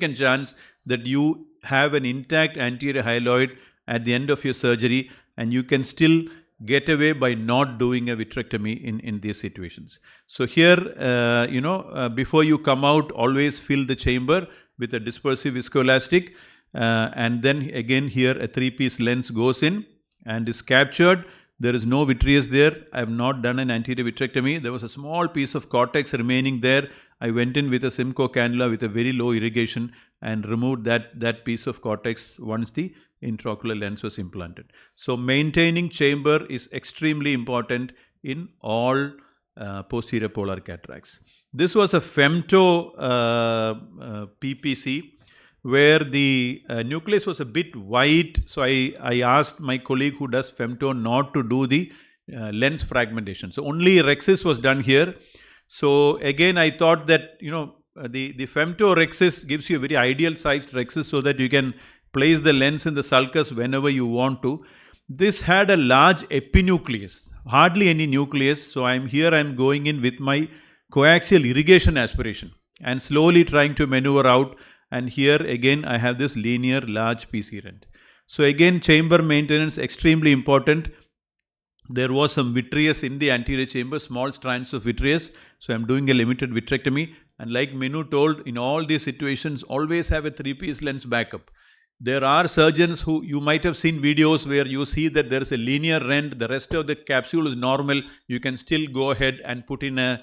chance that you have an intact anterior hyaloid at the end of your surgery, and you can still get away by not doing a vitrectomy in these situations. So here, before you come out, always fill the chamber with a dispersive viscoelastic, and then again here a 3-piece lens goes in and is captured. There is no vitreous there. I have not done an anterior vitrectomy. There was a small piece of cortex remaining there. I went in with a Simcoe cannula with a very low irrigation and removed that piece of cortex once the intraocular lens was implanted. So maintaining chamber is extremely important in all posterior polar cataracts. This was a femto PPC where the nucleus was a bit white. So I asked my colleague who does femto not to do the lens fragmentation. So only rhexis was done here. So again, I thought that, the femto rhexis gives you a very ideal sized rhexis so that you can place the lens in the sulcus whenever you want to. This had a large epinucleus, hardly any nucleus. So I'm going in with my coaxial irrigation aspiration and slowly trying to maneuver out. And here again, I have this linear large PC rent. So again, chamber maintenance extremely important. There was some vitreous in the anterior chamber, small strands of vitreous. So I'm doing a limited vitrectomy. And like Minu told, in all these situations, always have a 3-piece lens backup. There are surgeons who, you might have seen videos where you see that there is a linear rent, the rest of the capsule is normal. You can still go ahead and put in a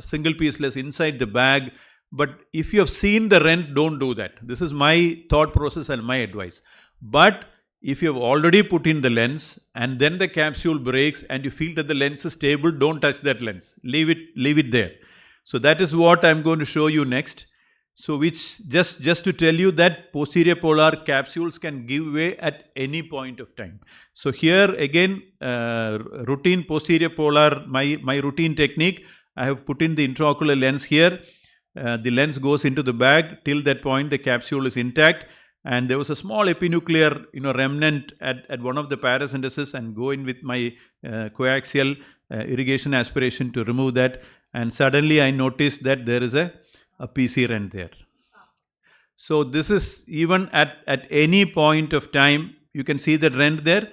single piece lens inside the bag. But if you have seen the rent, don't do that. This is my thought process and my advice. But if you have already put in the lens and then the capsule breaks and you feel that the lens is stable, don't touch that lens. Leave it there. So that is what I'm going to show you next. So which just to tell you that posterior polar capsules can give way at any point of time. So here again, routine posterior polar, my routine technique, I have put in the intraocular lens here. The lens goes into the bag. Till that point, the capsule is intact. And there was a small epinuclear, remnant at one of the paracenteses, and go in with my coaxial irrigation aspiration to remove that. And suddenly I noticed that there is a PC rent there. So this is even at any point of time, you can see that rent there.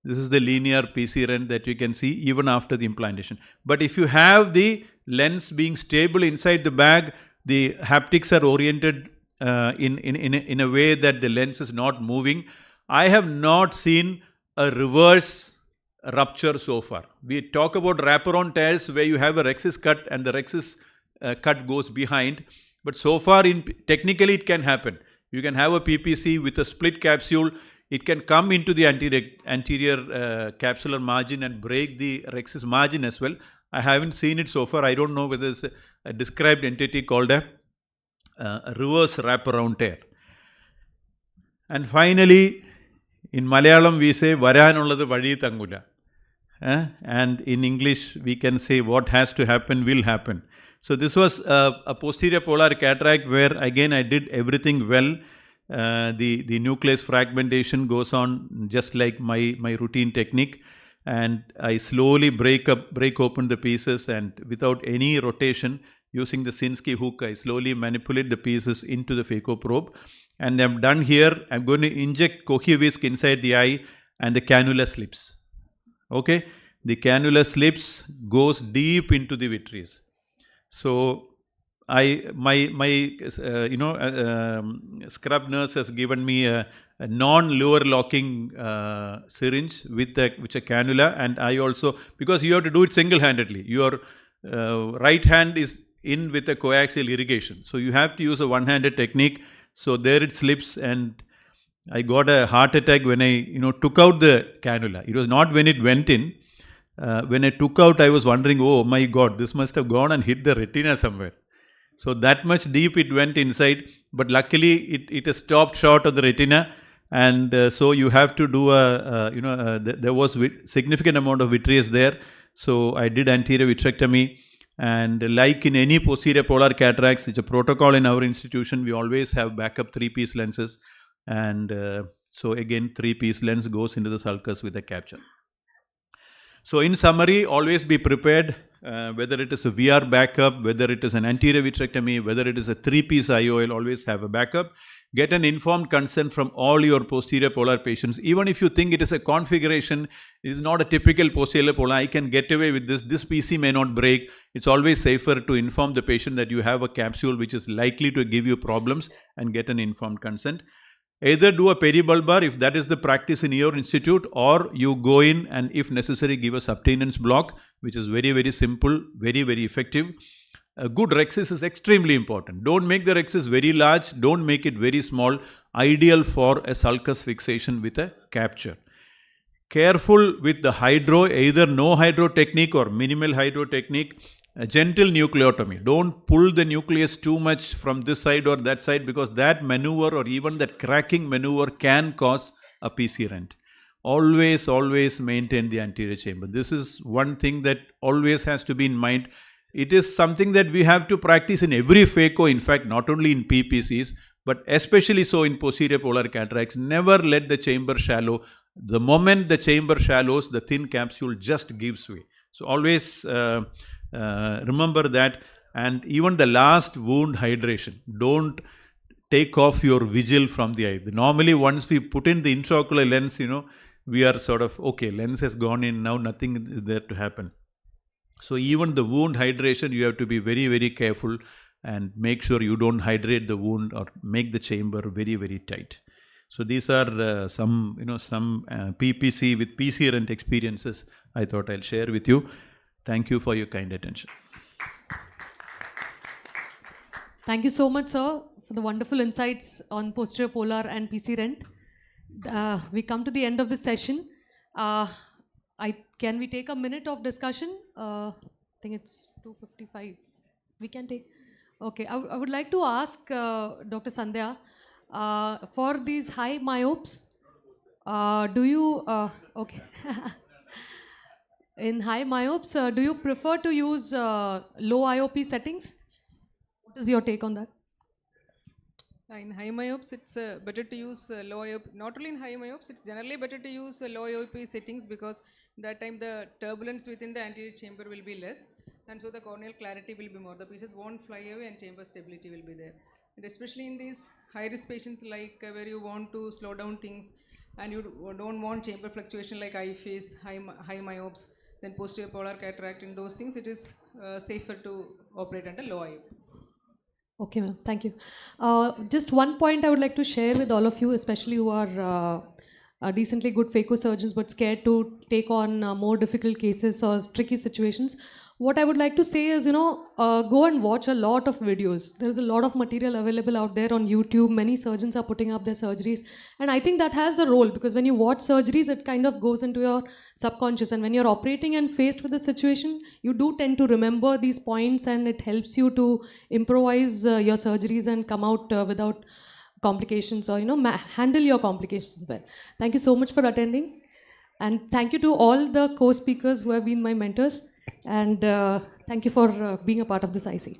This is the linear PC rent that you can see even after the implantation. But if you have the lens being stable inside the bag, the haptics are oriented in a way that the lens is not moving. I have not seen a reverse rupture so far. We talk about wraparound tears where you have a rhexis cut and the rhexis cut goes behind. But so far, technically it can happen. You can have a PPC with a split capsule. It can come into the anterior capsular margin and break the rhexis margin as well. I haven't seen it so far. I don't know whether it's a described entity called a reverse wraparound tear. And finally, in Malayalam we say Varanullathu vazhi thangula. And in English we can say what has to happen will happen. So this was a posterior polar cataract where again I did everything well. The nucleus fragmentation goes on just like my routine technique, and I slowly break open the pieces, and without any rotation, using the Sinskey hook, I slowly manipulate the pieces into the phaco probe. And I'm done here. I'm going to inject Cohevisc inside the eye, and the cannula slips. Okay, the cannula slips, goes deep into the vitreous. So my scrub nurse has given me a non-lower locking syringe with a cannula, and I also, because you have to do it single-handedly. Your right hand is in with a coaxial irrigation, so you have to use a one-handed technique. So there it slips, and I got a heart attack when I took out the cannula. It was not when it went in. When I took out, I was wondering, oh my God, this must have gone and hit the retina somewhere. So that much deep it went inside, but luckily it has stopped short of the retina, and so you have to do there was significant amount of vitreous there. So I did anterior vitrectomy, and like in any posterior polar cataracts, it's a protocol in our institution. We always have backup 3-piece lenses, and so again 3-piece lens goes into the sulcus with a capture. So in summary, always be prepared whether it is a VR backup, whether it is an anterior vitrectomy, whether it is a 3-piece IOL, always have a backup. Get an informed consent from all your posterior polar patients. Even if you think it is a configuration, it is not a typical posterior polar, I can get away with this, this PC may not break. It's always safer to inform the patient that you have a capsule which is likely to give you problems and get an informed consent. Either do a peribulbar if that is the practice in your institute, or you go in and if necessary give a subtenance block, which is very, very simple, very, very effective. A good rhexis is extremely important. Don't make the rhexis very large, don't make it very small, ideal for a sulcus fixation with a capture. Careful with the hydro, either no hydro technique or minimal hydro technique. A gentle nucleotomy. Don't pull the nucleus too much from this side or that side, because that maneuver or even that cracking maneuver can cause a PC rent. Always, always maintain the anterior chamber. This is one thing that always has to be in mind. It is something that we have to practice in every phaco, in fact, not only in PPCs, but especially so in posterior polar cataracts. Never let the chamber shallow. The moment the chamber shallows, the thin capsule just gives way. So always remember that. And even the last wound hydration, don't take off your vigil from the eye. Normally once we put in the intraocular lens, we are sort of, okay, lens has gone in, now nothing is there to happen. So even the wound hydration, you have to be very, very careful and make sure you don't hydrate the wound or make the chamber very, very tight. So these are some PPC with PC rent experiences I thought I'll share with you. Thank you for your kind attention. Thank you so much, sir, for the wonderful insights on posterior polar and PC rent. We come to the end of the session. Can we take a minute of discussion? I think it's 2:55. We can take. Okay, I would like to ask Dr. Sandhya, for these high myopes, do you, okay. In high myopes, do you prefer to use low IOP settings? What is your take on that? In high myopes, it's better to use low IOP. Not only in high myopes, it's generally better to use low IOP settings, because that time the turbulence within the anterior chamber will be less, and so the corneal clarity will be more. The pieces won't fly away and chamber stability will be there. And especially in these high-risk patients, like where you want to slow down things and you don't want chamber fluctuation like eye phase, high myopes, then posterior polar cataract, in those things it is safer to operate under low IOP. Okay, ma'am. Thank you. Just one point I would like to share with all of you, especially who are decently good phaco surgeons but scared to take on more difficult cases or tricky situations. What I would like to say is, go and watch a lot of videos. There's a lot of material available out there on YouTube. Many surgeons are putting up their surgeries. And I think that has a role, because when you watch surgeries, it kind of goes into your subconscious. And when you're operating and faced with the situation, you do tend to remember these points, and it helps you to improvise your surgeries and come out without complications, or, handle your complications well. Thank you so much for attending. And thank you to all the co-speakers who have been my mentors. And thank you for being a part of this IC.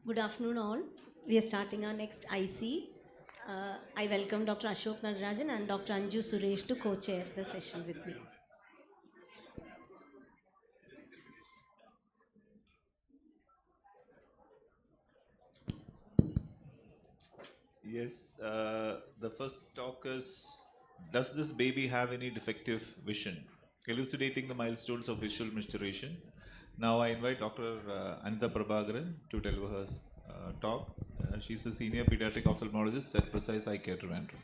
Good afternoon all. We are starting our next IC. I welcome Dr. Ashok Nagarajan and Dr. Anju Suresh to co-chair the session with me. Yes, the first talk is, does this baby have any defective vision? Elucidating the milestones of visual maturation. Now I invite Dr. Anita Prabhakaran to deliver her talk. She's a senior pediatric ophthalmologist at Precise Eye Care, Trivandrum.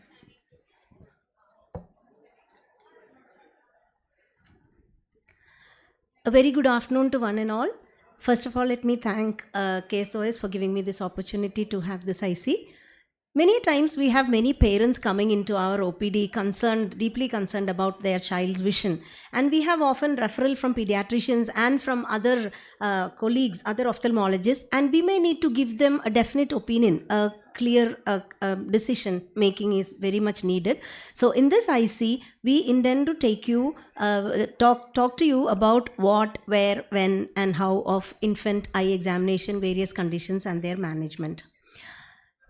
A very good afternoon to one and all. First of all, let me thank KSOS for giving me this opportunity to have this IC. Many times we have many parents coming into our OPD deeply concerned about their child's vision. And we have often referral from pediatricians and from other colleagues, other ophthalmologists, and we may need to give them a definite opinion. A clear decision making is very much needed. So in this IC, we intend to take you, talk to you about what, where, when, and how of infant eye examination, various conditions and their management.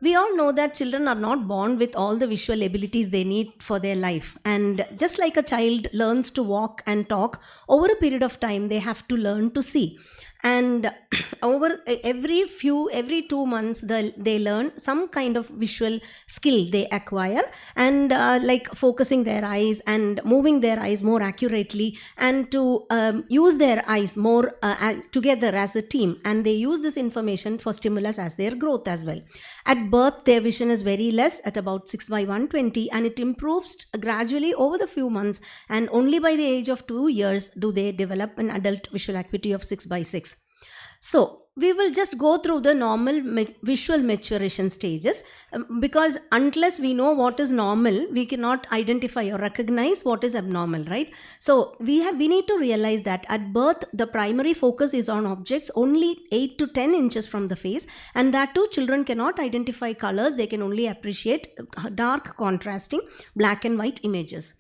We all know that children are not born with all the visual abilities they need for their life. And just like a child learns to walk and talk, over a period of time, they have to learn to see. And over every 2 months, they learn some kind of visual skill they acquire, and like focusing their eyes and moving their eyes more accurately, and to use their eyes more together as a team. And they use this information for stimulus as their growth as well. At birth, their vision is very less, at about 6/120, and it improves gradually over the few months. And only by the age of 2 years do they develop an adult visual acuity of 6/6. So we will just go through the normal visual maturation stages, because unless we know what is normal, we cannot identify or recognize what is abnormal, right? So we need to realize that at birth, the primary focus is on objects only 8 to 10 inches from the face, and that too, children cannot identify colors. They can only appreciate dark contrasting black and white images.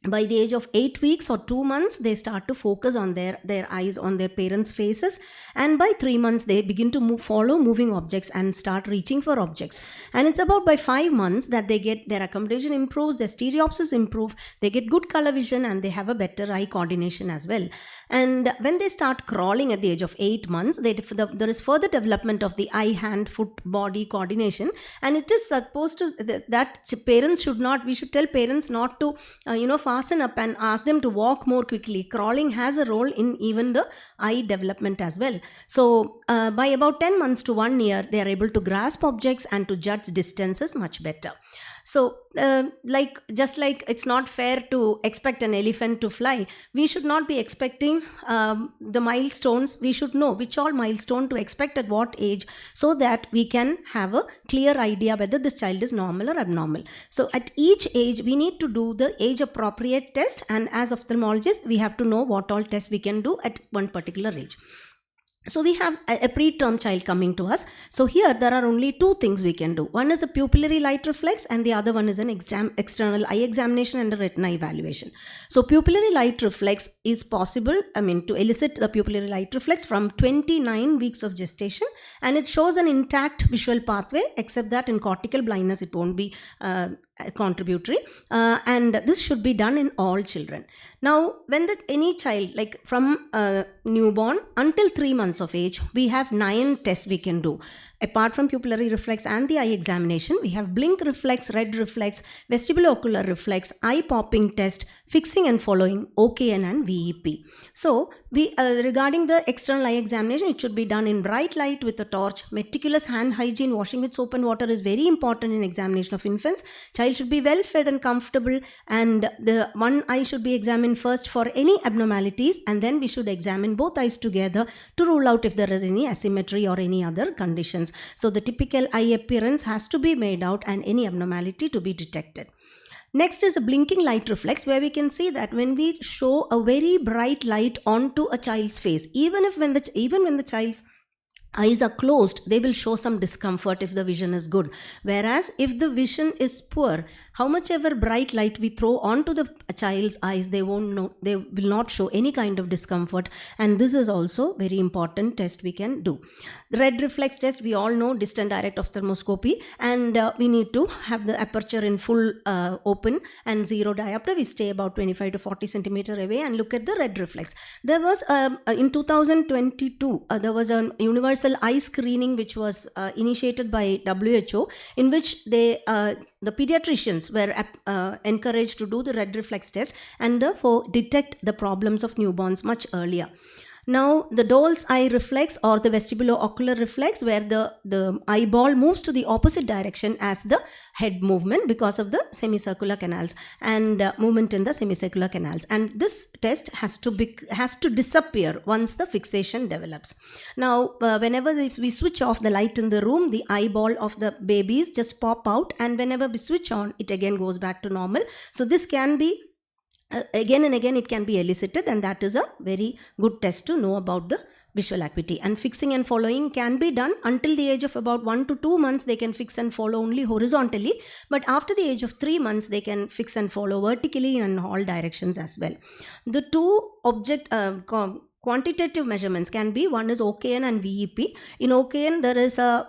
By the age of 8 weeks or 2 months, they start to focus on their eyes on their parents' faces. And by 3 months, they begin to follow moving objects and start reaching for objects. And it's about by 5 months that they get their accommodation improves, their stereopsis improve, they get good color vision, and they have a better eye coordination as well. And when they start crawling at the age of 8 months, there is further development of the eye, hand, foot, body coordination. And it is supposed to, that parents should not, we should tell parents not to, fasten up and ask them to walk more quickly. Crawling has a role in even the eye development as well. So by about 10 months to 1 year, they are able to grasp objects and to judge distances much better. So just like it's not fair to expect an elephant to fly, we should not be expecting the milestones. We should know which all milestone to expect at what age, so that we can have a clear idea whether this child is normal or abnormal. So at each age, we need to do the age appropriate test, and as ophthalmologists, we have to know what all tests we can do at one particular age. So we have a preterm child coming to us. So here there are only 2 things we can do. One is a pupillary light reflex, and the other one is an external eye examination and a retina evaluation. So pupillary light reflex is possible, to elicit the pupillary light reflex from 29 weeks of gestation, and it shows an intact visual pathway, except that in cortical blindness it won't be contributory, and this should be done in all children. Now, when any child, like from newborn until 3 months of age, we have 9 tests we can do. Apart from pupillary reflex and the eye examination, we have blink reflex, red reflex, vestibulo-ocular reflex, eye popping test, fixing and following, OKN and VEP. So we regarding the external eye examination, it should be done in bright light with a torch. Meticulous hand hygiene, washing with soap and water is very important in examination of infants. Child should be well fed and comfortable, and the one eye should be examined first for any abnormalities, and then we should examine both eyes together to rule out if there is any asymmetry or any other conditions. So the typical eye appearance has to be made out and any abnormality to be detected. Next is a blinking light reflex, where we can see that when we show a very bright light onto a child's face, even when the child's eyes are closed, they will show some discomfort if the vision is good. Whereas if the vision is poor, how much ever bright light we throw onto the child's eyes, they will not show any kind of discomfort. And this is also very important test we can do. The red reflex test, we all know, distant direct ophthalmoscopy, and we need to have the aperture in full open and zero diopter. We stay about 25 to 40 centimeter away and look at the red reflex. There was in 2022 there was a universal eye screening which was initiated by WHO, in which the pediatricians were encouraged to do the red reflex test and therefore detect the problems of newborns much earlier. Now, the doll's eye reflex or the vestibulo-ocular reflex, where the eyeball moves to the opposite direction as the head movement because of the semicircular canals and movement in the semicircular canals. And this test has to disappear once the fixation develops. Now, whenever we switch off the light in the room, the eyeball of the babies just pop out, and whenever we switch on, it again goes back to normal. So this can be again and again it can be elicited, and that is a very good test to know about the visual acuity. And fixing and following can be done until the age of about 1 to 2 months. They can fix and follow only horizontally, but after the age of 3 months they can fix and follow vertically in all directions as well. The two quantitative measurements can be, one is OKN and VEP. In OKN there is a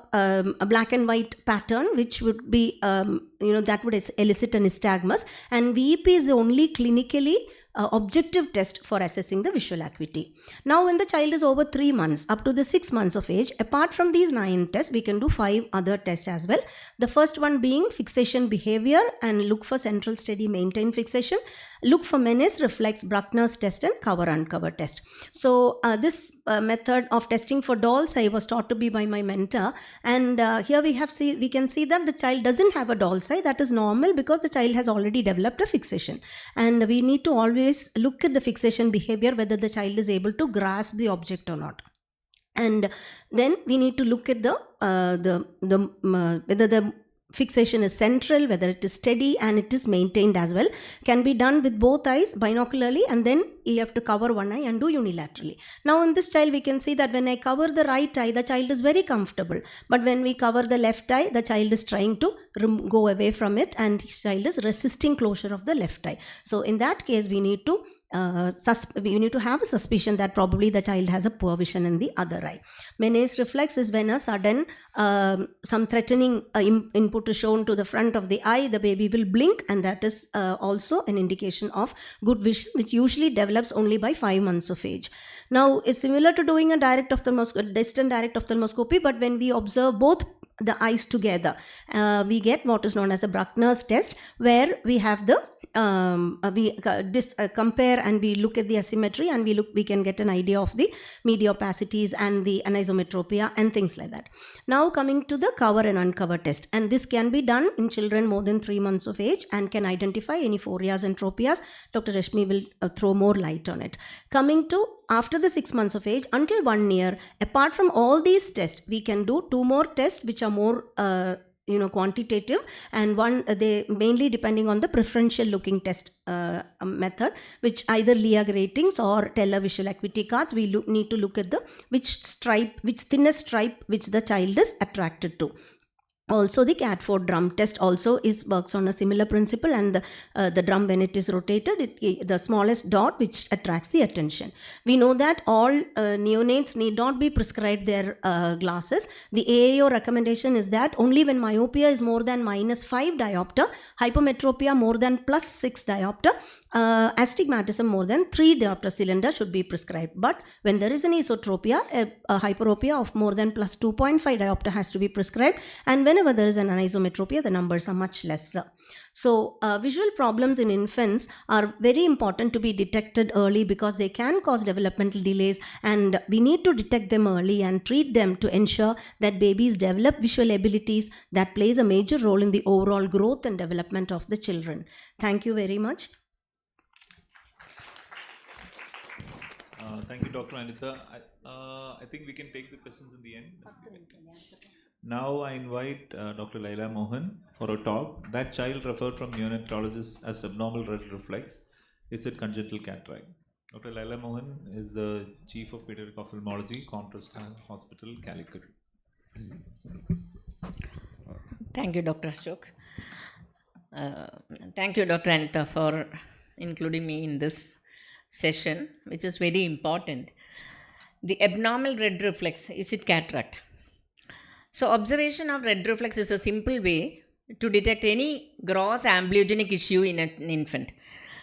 black and white pattern which would be that would elicit a nystagmus, and VEP is the only clinically objective test for assessing the visual acuity. Now, when the child is over 3 months up to the 6 months of age, apart from these 9 tests, we can do 5 other tests as well. The first one being fixation behavior, and look for central steady maintained fixation, look for menace, reflex, Bruckner's test, and cover uncover test. So this method of testing for dolls I was taught to be by my mentor, and here we can see that the child doesn't have a doll's eye. That is normal because the child has already developed a fixation, and we need to always look at the fixation behavior, whether the child is able to grasp the object or not. And then we need to look at whether the fixation is central, whether it is steady and it is maintained as well. Can be done with both eyes binocularly, and then you have to cover one eye and do unilaterally. Now in this child we can see that when I cover the right eye, the child is very comfortable, but when we cover the left eye, the child is trying to go away from it, and the child is resisting closure of the left eye. So in that case we need to have a suspicion that probably the child has a poor vision in the other eye. Menace reflex is when a sudden some threatening input is shown to the front of the eye, the baby will blink, and that is also an indication of good vision, which usually develops only by 5 months of age. Now it's similar to doing a distant direct ophthalmoscopy, but when we observe both the eyes together, we get what is known as a Bruckner's test, where we have the compare and we look at the asymmetry, and we can get an idea of the media opacities and the anisometropia and things like that. Now coming to the cover and uncover test, and this can be done in children more than 3 months of age and can identify any phorias and tropias. Dr. Rashmi will throw more light on it. Coming to after the 6 months of age until 1 year, apart from all these tests, we can do 2 more tests which are more quantitative, and they mainly depending on the preferential looking test method, which either Liag ratings or Teller visual acuity cards. We need to look at which thinnest stripe which the child is attracted to. Also, the Catford drum test also works on a similar principle, and the drum, when it is rotated, the smallest dot which attracts the attention. We know that all neonates need not be prescribed their glasses. The AAO recommendation is that only when myopia is more than -5 diopter, hypermetropia more than +6 diopter, astigmatism more than 3 diopter cylinder should be prescribed. But when there is an esotropia, a hyperopia of more than +2.5 diopter has to be prescribed, and whenever there is an anisometropia, the numbers are much lesser. So visual problems in infants are very important to be detected early because they can cause developmental delays, and we need to detect them early and treat them to ensure that babies develop visual abilities that plays a major role in the overall growth and development of the children. Thank you very much. Thank you, Dr. Anitha. I think we can take the questions in the end. Now I invite Dr. Laila Mohan for a talk. That child referred from neonatologist as abnormal red reflex. Is it congenital cataract? Dr. Laila Mohan is the Chief of Pediatric Ophthalmology, Contrast Hospital, Calicut. Thank you, Dr. Ashok. Thank you, Dr. Anitha, for including me in this session, which is very important. The abnormal red reflex, is it cataract? So observation of red reflex is a simple way to detect any gross amblyogenic issue in an infant.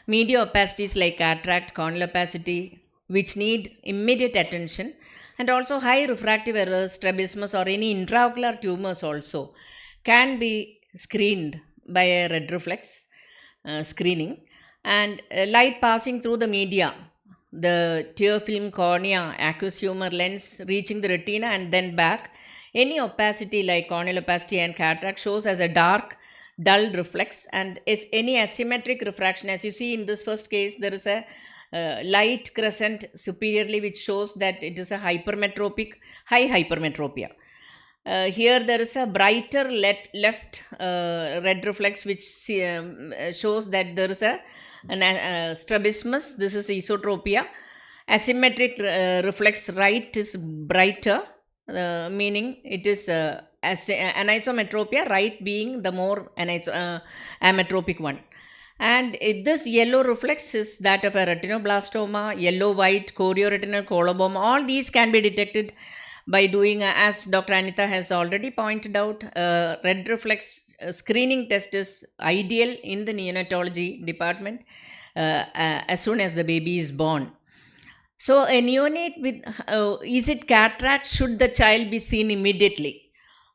Media opacities like cataract, corneal opacity, which need immediate attention, and also high refractive errors, strabismus, or any intraocular tumors also can be screened by a red reflex screening. And light passing through the media the tear film cornea, aqueous humor lens reaching the retina and then back. Any opacity like corneal opacity and cataract shows as a dark, dull reflex, and is any asymmetric refraction. As you see in this first case, there is a light crescent superiorly, which shows that it is a hypermetropic, high hypermetropia. Here there is a brighter left red reflex, which shows that there is an strabismus. This is esotropia. Asymmetric reflex right is brighter, meaning it is anisometropia, right being the more ametropic one. And this yellow reflex is that of a retinoblastoma, yellow-white, chorioretinal coloboma. All these can be detected by doing, as Dr. Anita has already pointed out, red reflex screening test is ideal in the neonatology department as soon as the baby is born. So a neonate with, is it cataract? Should the child be seen immediately?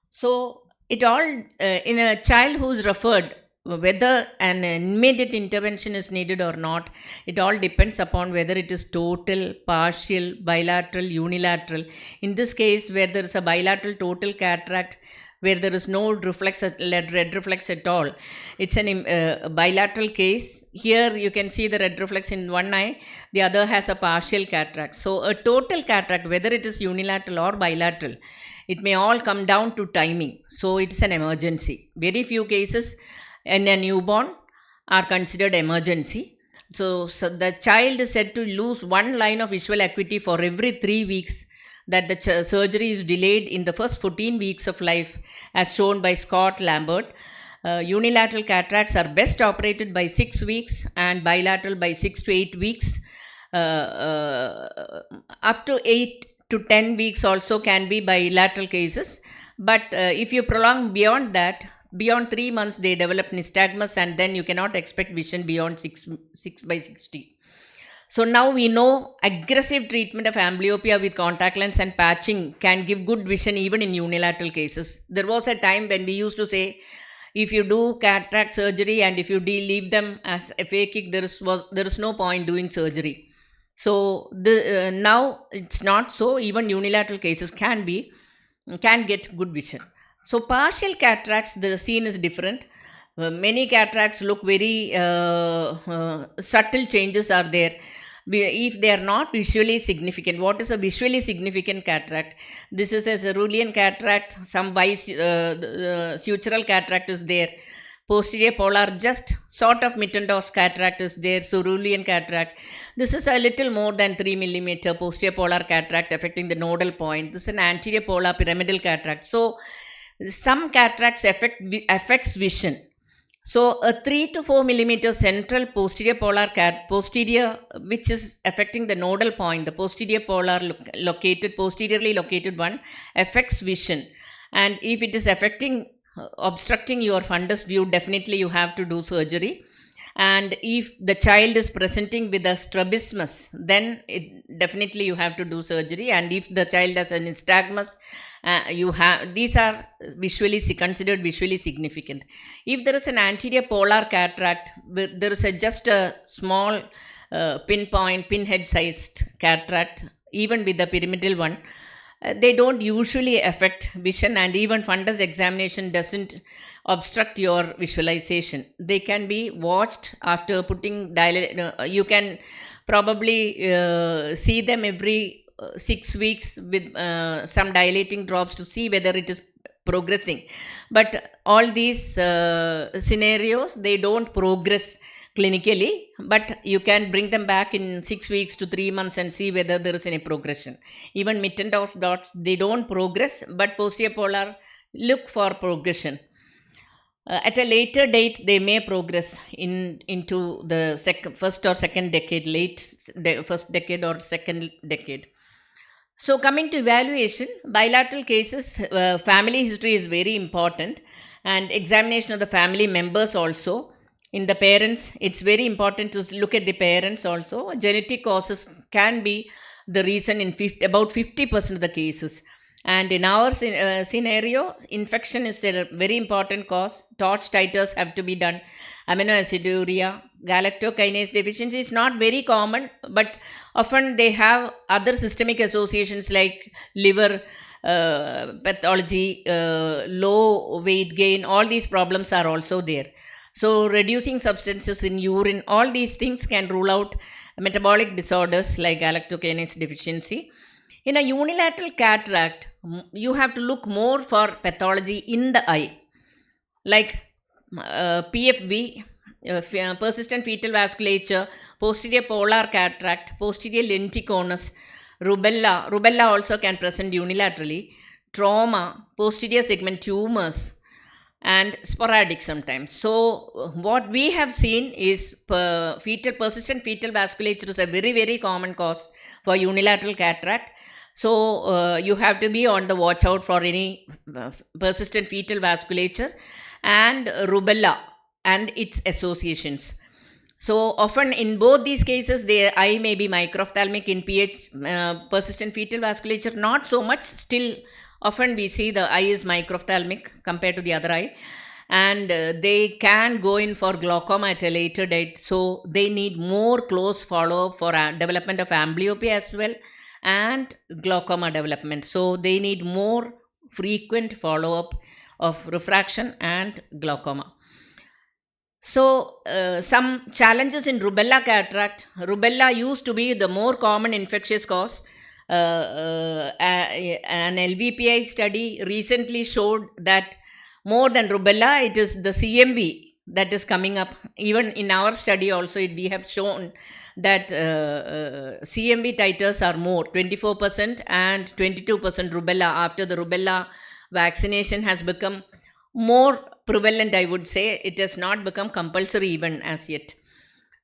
So it all, in a child who is referred, whether an immediate intervention is needed or not, it all depends upon whether it is total, partial, bilateral, unilateral. In this case, where there is a bilateral total cataract, where there is no reflex, red reflex at all, it's a bilateral case. Here you can see the red reflex in one eye, the other has a partial cataract. So a total cataract, whether it is unilateral or bilateral, it may all come down to timing. So it's an emergency. Very few cases in a newborn are considered emergency. So the child is said to lose one line of visual acuity for every 3 weeks that the surgery is delayed in the first 14 weeks of life, as shown by Scott Lambert. Unilateral cataracts are best operated by 6 weeks and bilateral by 6 to 8 weeks. Up to 8 to 10 weeks also can be bilateral cases. But if you prolong beyond that, beyond 3 months, they develop nystagmus, and then you cannot expect vision beyond 6 by 60. So now we know aggressive treatment of amblyopia with contact lens and patching can give good vision even in unilateral cases. There was a time when we used to say, if you do cataract surgery and if you leave them as a phakic, there is no point doing surgery. So now it's not so. Even unilateral cases can get good vision. So partial cataracts, the scene is different. Many cataracts look very subtle changes are there. If they are not visually significant. What is a visually significant cataract? This is a cerulean cataract, some sutural cataract is there. Posterior polar, just sort of Mittendorf's cataract is there, cerulean cataract. This is a little more than 3 millimeter posterior polar cataract affecting the nodal point. This is an anterior polar pyramidal cataract. So some cataracts affects vision. So a 3 to 4 millimeter central posterior polar which is affecting the nodal point, the posterior polar posteriorly located one, affects vision. And if it is obstructing your fundus view, definitely you have to do surgery. And if the child is presenting with a strabismus, then definitely you have to do surgery. And if the child has an nystagmus, these are considered visually significant. If there is an anterior polar cataract, there is just a small pinhead sized cataract, even with the pyramidal one, they don't usually affect vision, and even fundus examination doesn't obstruct your visualization. They can be watched after putting you can probably see them every 6 weeks with some dilating drops to see whether it is progressing. But all these scenarios, they don't progress clinically, but you can bring them back in 6 weeks to 3 months and see whether there is any progression. Even Mittendorf's dots, they don't progress, but posterior polar look for progression. At a later date, they may progress into the first or second decade, first decade or second decade. So coming to evaluation, bilateral cases, family history is very important, and examination of the family members also. In the parents, it's very important to look at the parents also. Genetic causes can be the reason in about 50% of the cases. And in our scenario, infection is a very important cause. Torch titers have to be done. Aminoaciduria, galactokinase deficiency is not very common, but often they have other systemic associations like liver pathology, low weight gain, all these problems are also there. So reducing substances in urine, all these things can rule out metabolic disorders like galactokinase deficiency. In a unilateral cataract, you have to look more for pathology in the eye, like PFV, persistent fetal vasculature, posterior polar cataract, posterior lenticonus, rubella. Rubella also can present unilaterally, trauma, posterior segment tumors, and sporadic sometimes. So what we have seen is persistent fetal vasculature is a very, very common cause for unilateral cataract. So you have to be on the watch out for any persistent fetal vasculature and rubella and its associations. So often in both these cases, the eye may be microphthalmic in PH, persistent fetal vasculature, not so much. Still, often we see the eye is microphthalmic compared to the other eye, and they can go in for glaucoma at a later date. So they need more close follow-up for development of amblyopia as well and glaucoma development. So they need more frequent follow-up of refraction and glaucoma. So some challenges in rubella cataract. Rubella used to be the more common infectious cause. An LVPI study recently showed that more than rubella, it is the CMV that is coming up. Even in our study also, we have shown that CMV titers are more, 24% and 22% rubella. After the rubella vaccination has become more prevalent, I would say. It has not become compulsory even as yet.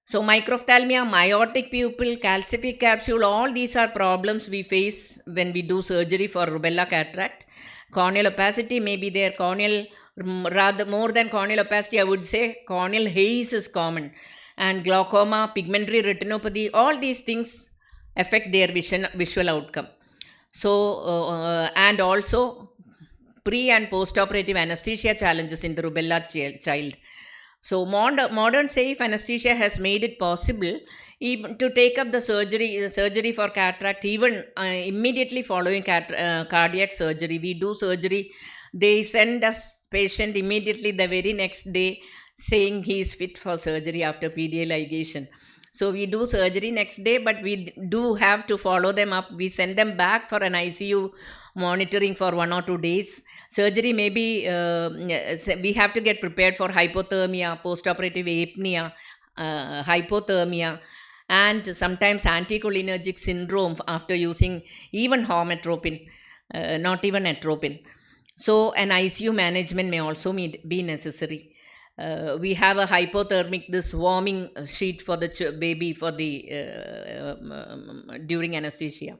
So microphthalmia, myotic pupil, calcific capsule, all these are problems we face when we do surgery for rubella cataract. Corneal opacity may be there. Corneal, rather more than corneal opacity, I would say corneal haze is common. And glaucoma, pigmentary retinopathy, all these things affect their visual outcome. So, and also pre and post-operative anesthesia challenges in the rubella child. So modern safe anesthesia has made it possible even to take up the surgery for cataract even immediately following cardiac surgery. We do surgery, they send us patient immediately the very next day saying he is fit for surgery after PDA ligation. So we do surgery next day, but we do have to follow them up. We send them back for an ICU monitoring for 1 or 2 days. Surgery may be, we have to get prepared for hypothermia, postoperative apnea, hypothermia, and sometimes anticholinergic syndrome after using even hometropin, not even atropine. So an ICU management may also be necessary. We have a hypothermic, this warming sheet for the baby for the during anesthesia.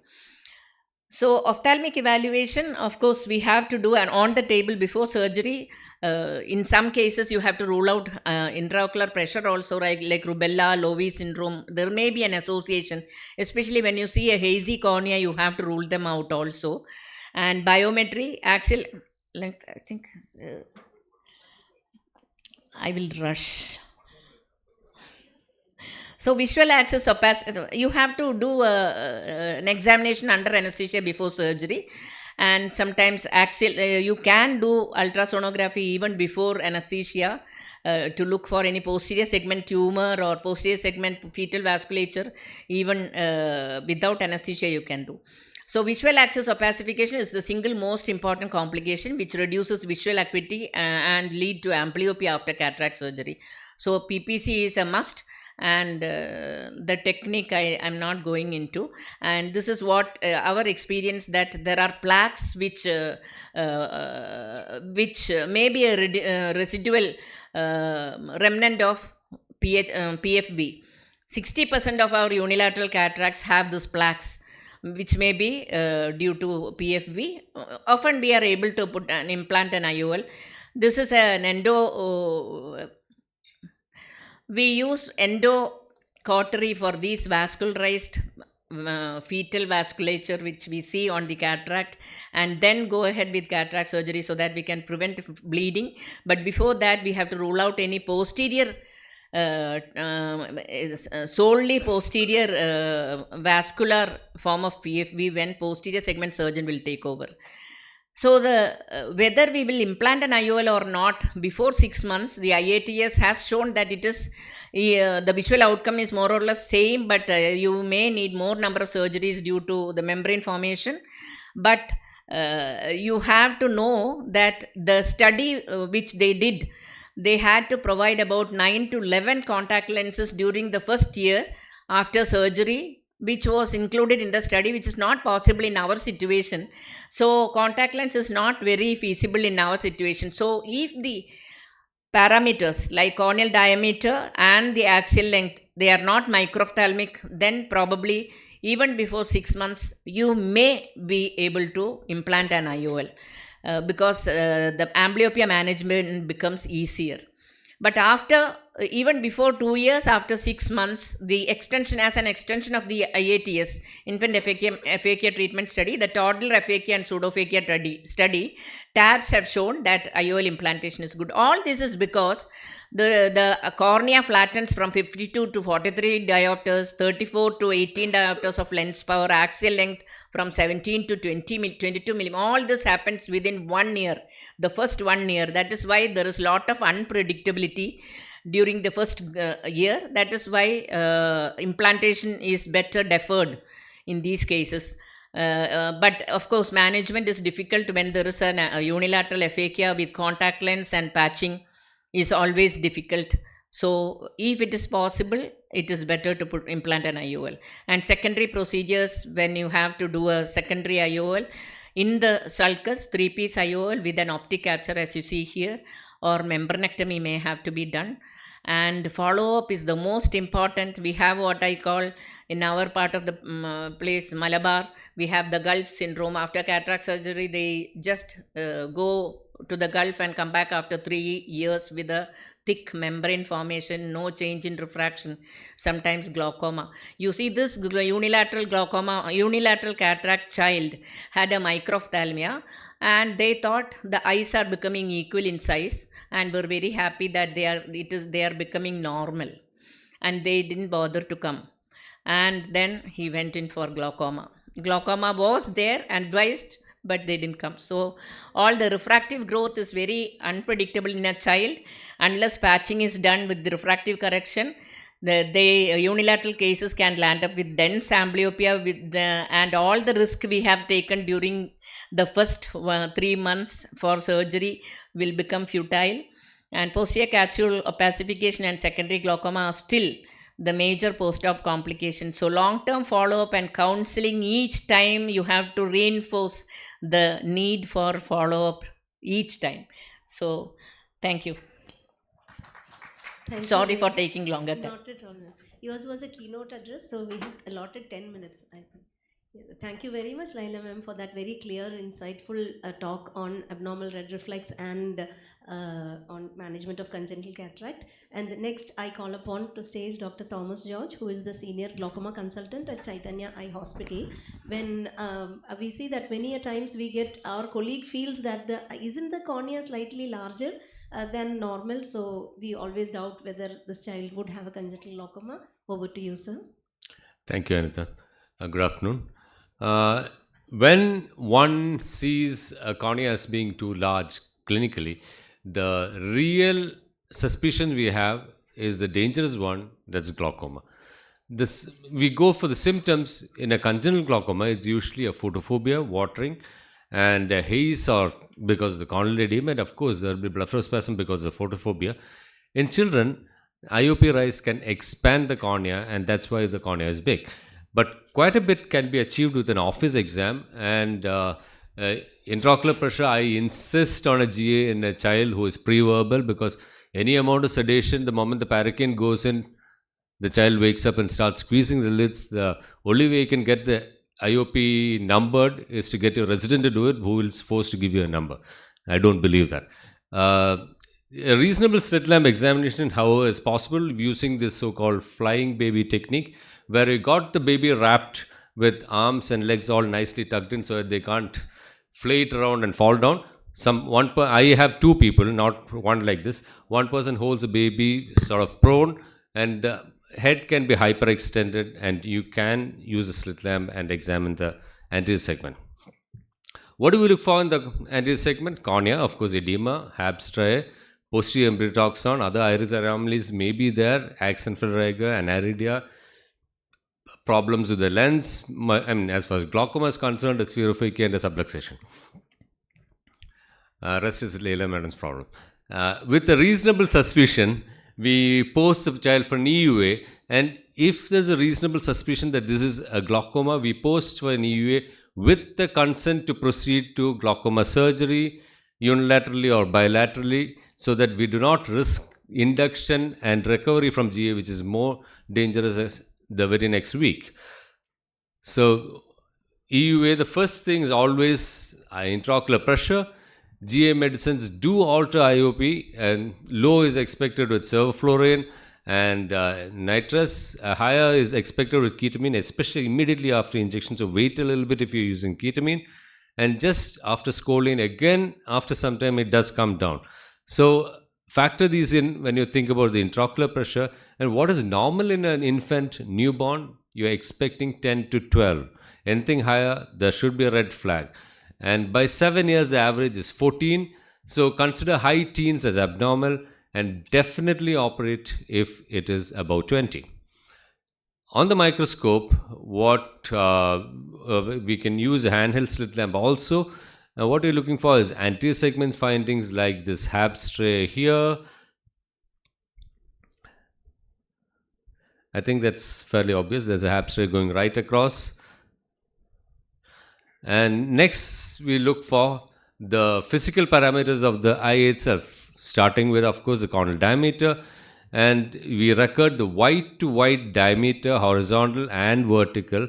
So ophthalmic evaluation, of course, we have to do an on the table before surgery. In some cases, you have to rule out intraocular pressure also, like rubella, Lowy syndrome. There may be an association, especially when you see a hazy cornea, you have to rule them out also. And biometry, axial, like I think I will rush. So visual axis opacity, you have to do an examination under anesthesia before surgery, and sometimes axial, you can do ultrasonography even before anesthesia to look for any posterior segment tumor or posterior segment fetal vasculature. Even without anesthesia you can do. So visual axis opacification is the single most important complication which reduces visual acuity and lead to amblyopia after cataract surgery. So PPC is a must, and the technique I am not going into, and this is what our experience, that there are plaques which may be a residual remnant of PFB. 60% of our unilateral cataracts have these plaques, which may be due to PFB. Often we are able to put an implant and IOL. This is an we use endocautery for these vascularized fetal vasculature which we see on the cataract, and then go ahead with cataract surgery so that we can prevent bleeding. But before that, we have to rule out any posterior solely posterior vascular form of PFV when posterior segment surgeon will take over. So the whether we will implant an IOL or not before 6 months, the IATS has shown that it is the visual outcome is more or less same, but you may need more number of surgeries due to the membrane formation. But you have to know that the study which they did, they had to provide about 9 to 11 contact lenses during the first year after surgery, which was included in the study, which is not possible in our situation. So contact lens is not very feasible in our situation. So if the parameters like corneal diameter and the axial length, they are not microphthalmic, then probably even before 6 months you may be able to implant an IOL because the amblyopia management becomes easier. But after even before 2 years, after 6 months, the extension as an extension of the IATS, infant aphakia treatment study, the toddler aphakia and pseudophakia study, tabs have shown that IOL implantation is good. All this is because the cornea flattens from 52 to 43 diopters, 34 to 18 diopters of lens power, axial length from 17 to 22 mm. All this happens within 1 year, the first 1 year. That is why there is lot of unpredictability during the first year. That is why implantation is better deferred in these cases. But of course, management is difficult when there is a unilateral aphakia with contact lens, and patching is always difficult. So if it is possible, it is better to implant an IOL. And secondary procedures, when you have to do a secondary IOL, in the sulcus, 3-piece IOL with an optic capture as you see here, or membranectomy may have to be done. And follow-up is the most important. We have what I call in our part of the place, Malabar, we have the Gulf syndrome. After cataract surgery, they just go to the Gulf and come back after 3 years with a thick membrane formation, no change in refraction, sometimes glaucoma. You see this unilateral glaucoma, unilateral cataract child had a microphthalmia, and they thought the eyes are becoming equal in size and were very happy that they are becoming normal, and they didn't bother to come. And then he went in for glaucoma. Glaucoma was there and advised, but they didn't come. So all the refractive growth is very unpredictable in a child unless patching is done with the refractive correction. The unilateral cases can land up with dense amblyopia and all the risk we have taken during the first 3 months for surgery will become futile. And posterior capsule opacification and secondary glaucoma are still the major post-op complications. So long-term follow-up and counseling, each time you have to reinforce the need for follow-up each time. So thank you. Thank you Sorry very for much. taking longer time. Not at all. Ma'am. Yours was a keynote address, so we have allotted 10 minutes, I think. Yeah, thank you very much, Laila ma'am, for that very clear, insightful talk on abnormal red reflex and on management of congenital cataract. And next, I call upon to stage Dr. Thomas George, who is the senior glaucoma consultant at Chaitanya Eye Hospital. When we see that many a times we get, our colleague feels that isn't the cornea slightly larger than normal, so we always doubt whether this child would have a congenital glaucoma. Over to you, sir. Thank you, Anita. Good afternoon. When one sees a cornea as being too large clinically, the real suspicion we have is the dangerous one, that's glaucoma. We go for the symptoms in a congenital glaucoma. It's usually a photophobia, watering, and haze, or because of the corneal edema, and of course there will be blepharospasm because of photophobia. In children, IOP rise can expand the cornea, and that's why the cornea is big. But quite a bit can be achieved with an office exam, and intraocular pressure, I insist on a GA in a child who is pre-verbal, because any amount of sedation, the moment the paracaine goes in, the child wakes up and starts squeezing the lids. The only way you can get the IOP numbered is to get your resident to do it, who is forced to give you a number. I don't believe that. A reasonable slit lamp examination, however, is possible using this so-called flying baby technique, where you got the baby wrapped with arms and legs all nicely tucked in so that they can't flay it around and fall down. I have two people, not one like this. One person holds a baby sort of prone, and the head can be hyperextended, and you can use a slit lamp and examine the anterior segment. What do we look for in the anterior segment? Cornea, of course, edema, Habs striae, posterior embrytoxon, other iris anomalies may be there, Axenfeld-Rieger, aniridia, problems with the lens. As far as glaucoma is concerned, a spherophakia and a subluxation. Rest is Leila Madam's problem. With a reasonable suspicion, we post the child for an EUA, and if there's a reasonable suspicion that this is a glaucoma, we post for an EUA with the consent to proceed to glaucoma surgery, unilaterally or bilaterally, so that we do not risk induction and recovery from GA, which is more dangerous as the very next week. So, EUA, the first thing is always intraocular pressure. GA medicines do alter IOP, and low is expected with sevoflurane and nitrous. Higher is expected with ketamine, especially immediately after injection. So wait a little bit if you're using ketamine. And just after scoline, again, after some time, it does come down. So factor these in when you think about the intraocular pressure. And what is normal in an infant newborn? You're expecting 10 to 12. Anything higher, there should be a red flag. And by 7 years, the average is 14. So consider high teens as abnormal, and definitely operate if it is above 20. On the microscope, what we can use a handheld slit lamp also. What we're looking for is anterior segments findings like this Habs striae here. I think that's fairly obvious. There's a Habs striae going right across. And next, we look for the physical parameters of the eye itself, starting with, of course, the corneal diameter. And we record the white to white diameter, horizontal and vertical.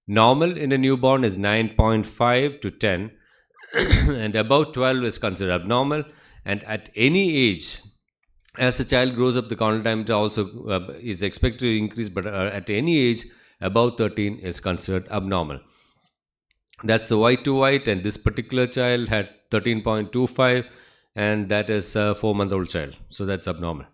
Normal in a newborn is 9.5 to 10, and above 12 is considered abnormal. And at any age, as a child grows up, the corneal diameter also is expected to increase, but at any age, above 13 is considered abnormal. That's the white to white, and this particular child had 13.25, and that is a 4-month-old child. So that's abnormal.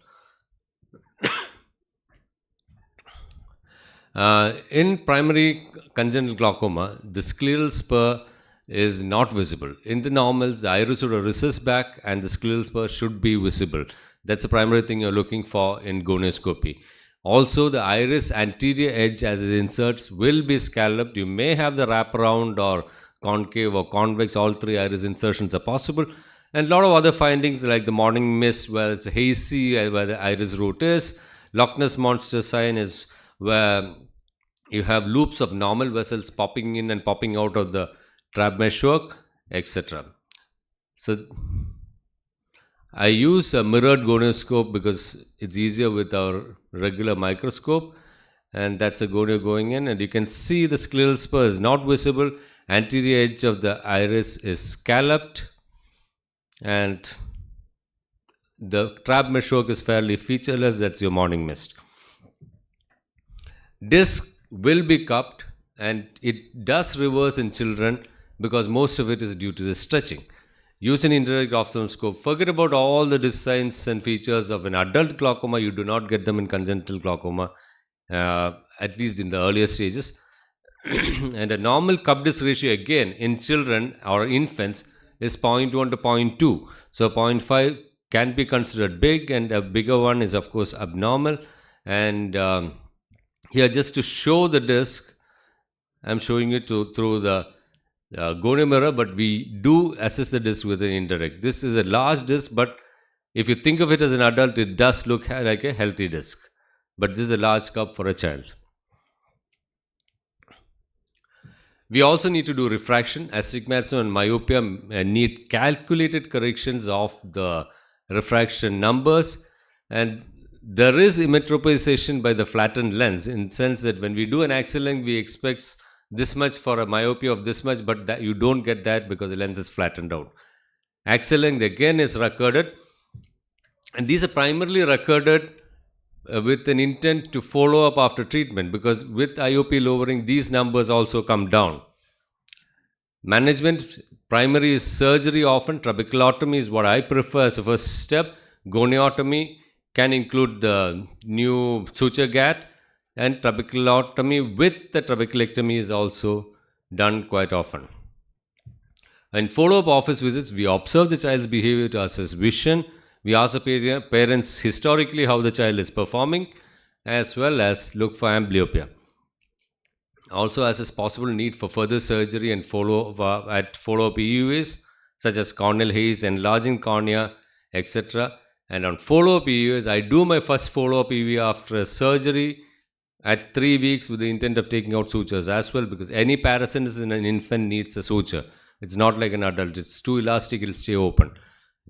In primary congenital glaucoma, the scleral spur is not visible. In the normals, the iris would recess back and the scleral spur should be visible. That's the primary thing you're looking for in gonioscopy. Also, the iris anterior edge as it inserts will be scalloped. You may have the wraparound or concave or convex, all three iris insertions are possible. And a lot of other findings like the morning mist where it's hazy, where the iris root is. Loch Ness Monster sign is where you have loops of normal vessels popping in and popping out of the trap meshwork, etc. So I use a mirrored gonioscope because it's easier with our regular microscope, and that's a gonio going in, and you can see the scleral spur is not visible. Anterior edge of the iris is scalloped, and the trap meshwork is fairly featureless. That's your morning mist. Disc will be cupped, and it does reverse in children because most of it is due to the stretching. Use an indirect ophthalmoscope. Forget about all the disc signs and features of an adult glaucoma. You do not get them in congenital glaucoma, at least in the earlier stages. And a normal cup disc ratio again in children or infants is 0.1 to 0.2. So 0.5 can be considered big, and a bigger one is of course abnormal. And here, just to show the disc, I'm showing it through the gonio mirror, but we do assess the disc with an indirect. This is a large disc, but if you think of it as an adult, it does look like a healthy disc. But this is a large cup for a child. We also need to do refraction. Astigmatism and myopia need calculated corrections of the refraction numbers, and there is emmetropization by the flattened lens in the sense that when we do an axial length, we expect this much for a myopia of this much, but that you don't get that because the lens is flattened out. Axial length again is recorded, and these are primarily recorded with an intent to follow up after treatment, because with IOP lowering, these numbers also come down. Management, primary is surgery often. Trabeculotomy is what I prefer as a first step. Goniotomy can include the new suture gap, and trabeculotomy with the trabeculectomy is also done quite often. In follow-up office visits, we observe the child's behavior to assess vision. We ask the parents historically how the child is performing, as well as look for amblyopia. Also assess possible need for further surgery and follow-up EUAs, such as corneal haze, enlarging cornea, etc. And on follow-up EUAs, I do my first follow-up EUA after a surgery at 3 weeks with the intent of taking out sutures as well, because any paracensis in an infant needs a suture. It's not like an adult. It's too elastic, it'll stay open.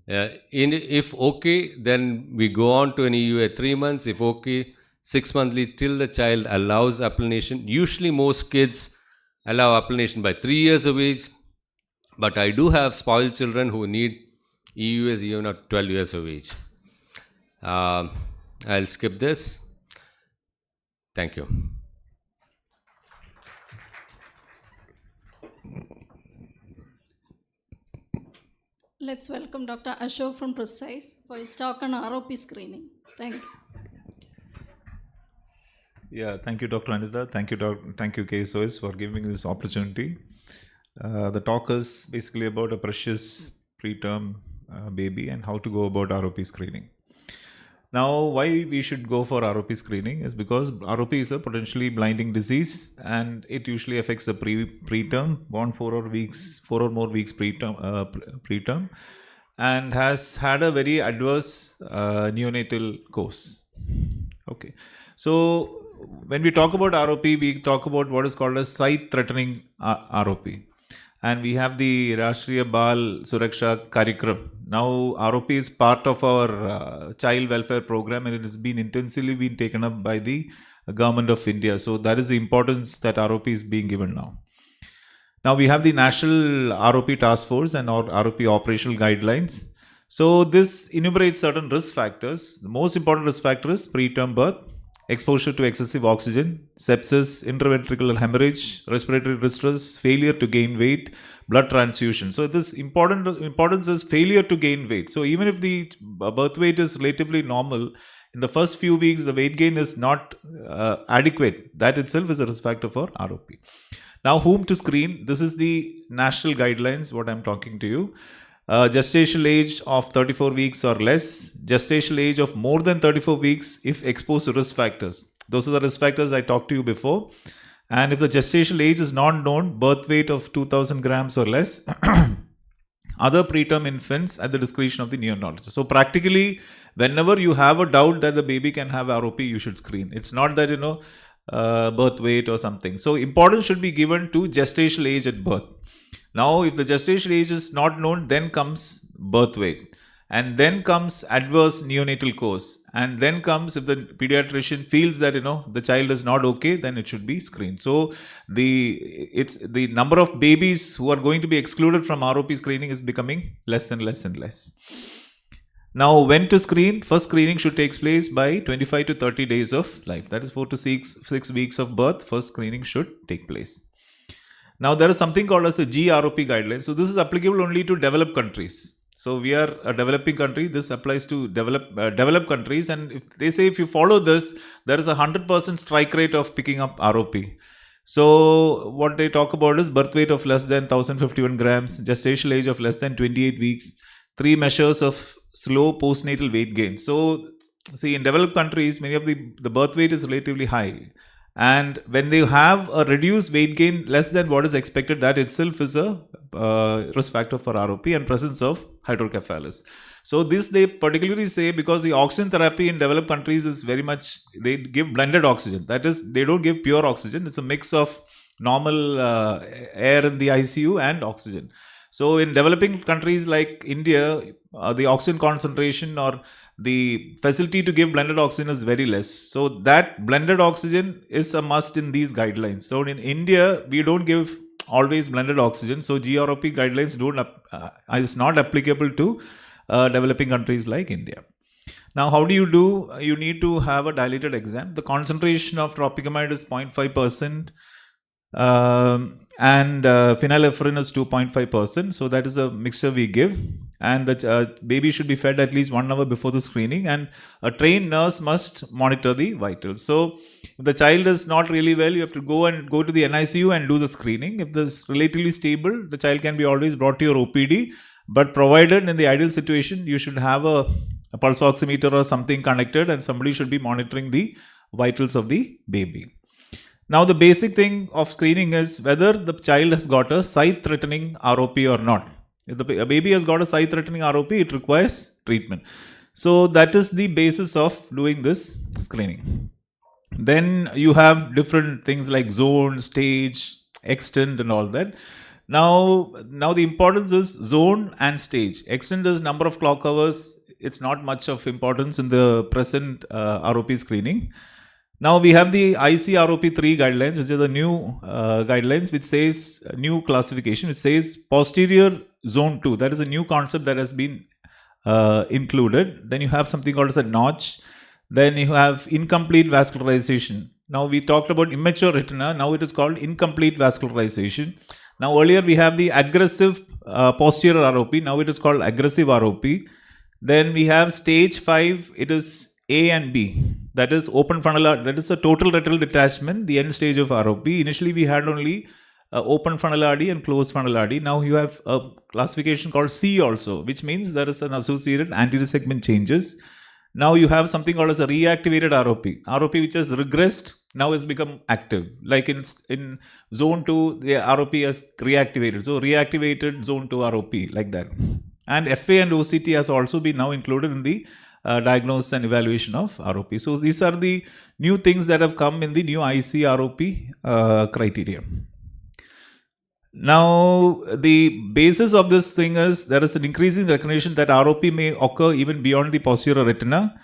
If okay, then we go on to an EUA at 3 months. If okay, 6 monthly till the child allows applanation. Usually most kids allow applanation by 3 years of age, but I do have spoiled children who need EUAs even at 12 years of age. I'll skip this. Thank you. Let's welcome Dr. Ashok from Precise for his talk on ROP screening. Thank you. Yeah, thank you, Dr. Anita. Thank you, KSOS, for giving this opportunity. The talk is basically about a precious preterm baby and how to go about ROP screening. Now, why we should go for ROP screening is because ROP is a potentially blinding disease, and it usually affects the preterm, born 4 or more weeks preterm, and has had a very adverse neonatal course. Okay, so when we talk about ROP, we talk about what is called a sight-threatening ROP. And we have the Rashtriya Bal Suraksha Karikram. Now, ROP is part of our child welfare program, and it has been intensively taken up by the government of India. So that is the importance that ROP is being given now. Now, we have the National ROP Task Force and our ROP operational guidelines. So this enumerates certain risk factors. The most important risk factor is preterm birth, exposure to excessive oxygen, sepsis, intraventricular hemorrhage, respiratory distress, failure to gain weight, blood transfusion. So this importance is failure to gain weight. So even if the birth weight is relatively normal, in the first few weeks the weight gain is not adequate. That itself is a risk factor for ROP. Now, whom to screen? This is the national guidelines, what I'm talking to you. Gestational age of 34 weeks or less, gestational age of more than 34 weeks if exposed to risk factors. Those are the risk factors I talked to you before. And if the gestational age is not known, birth weight of 2000 grams or less, other preterm infants at the discretion of the neonatologist. So practically, whenever you have a doubt that the baby can have ROP, you should screen. It's not that, birth weight or something. So importance should be given to gestational age at birth. Now, if the gestation age is not known, then comes birth weight, and then comes adverse neonatal course, and then comes if the pediatrician feels that the child is not okay, then it should be screened. So the number of babies who are going to be excluded from ROP screening is becoming less and less and less. Now, when to screen? First screening should take place by 25 to 30 days of life. That is 4 to 6 weeks of birth. First screening should take place. Now, there is something called as a GROP guideline. So, this is applicable only to developed countries. So, we are a developing country. This applies to developed countries. And if they say if you follow this, there is a 100% strike rate of picking up ROP. So, what they talk about is birth weight of less than 1051 grams, gestational age of less than 28 weeks, 3 measures of slow postnatal weight gain. So, see, in developed countries, many of the birth weight is relatively high. And when they have a reduced weight gain less than what is expected, that itself is a risk factor for ROP and presence of hydrocephalus. So this they particularly say because the oxygen therapy in developed countries is very much, they give blended oxygen. That is, they don't give pure oxygen. It's a mix of normal air in the ICU and oxygen. So in developing countries like India, the oxygen concentration or the facility to give blended oxygen is very less. So that blended oxygen is a must in these guidelines. So in India, we don't give always blended oxygen. So GROP guidelines is not applicable to developing countries like India. Now, how do? You need to have a dilated exam. The concentration of tropicamide is 0.5%. and phenylephrine is 2.5%. So that is a mixture we give, and the baby should be fed at least 1 hour before the screening, and a trained nurse must monitor the vitals. So if the child is not really well, you have to go to the NICU and do the screening. If this is relatively stable, the child can be always brought to your OPD, but provided in the ideal situation, you should have a pulse oximeter or something connected, and somebody should be monitoring the vitals of the baby. Now, the basic thing of screening is whether the child has got a sight-threatening ROP or not. If a baby has got a sight-threatening ROP, it requires treatment. So that is the basis of doing this screening. Then you have different things like zone, stage, extent, and all that. Now the importance is zone and stage. Extent is number of clock hours. It's not much of importance in the present ROP screening. Now we have the IC14 guidelines, which are the new guidelines, which says new classification, which says posterior zone 2. That is a new concept that has been included. Then you have something called as a notch. Then you have incomplete vascularization. Now we talked about immature retina. Now it is called incomplete vascularization. Now earlier we have the aggressive posterior ROP. Now it is called aggressive ROP. Then we have stage 5. It is A and B. That is open funnel. That is a total retinal detachment, the end stage of ROP. Initially we had only open funnel RD and closed funnel RD. Now you have a classification called C also, which means there is an associated anterior segment changes. Now you have something called as a reactivated ROP. ROP which has regressed now has become active. Like in zone 2, the ROP has reactivated. So reactivated zone 2 ROP, like that. And FA and OCT has also been now included in the diagnosis and evaluation of ROP. So these are the new things that have come in the new IC ROP criteria. Now, the basis of this thing is there is an increasing recognition that ROP may occur even beyond the posterior retina,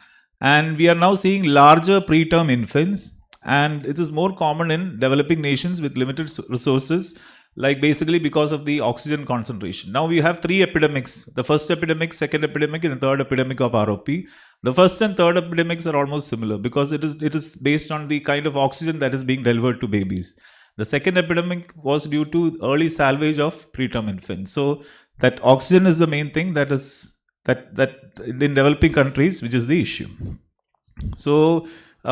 and we are now seeing larger preterm infants, and it is more common in developing nations with limited resources, like basically because of the oxygen concentration. Now we have 3 epidemics: the first epidemic, second epidemic, and the third epidemic of ROP. The first and third epidemics are almost similar because it is based on the kind of oxygen that is being delivered to babies. The second epidemic was due to early salvage of preterm infants. So that oxygen is the main thing that in developing countries, which is the issue. So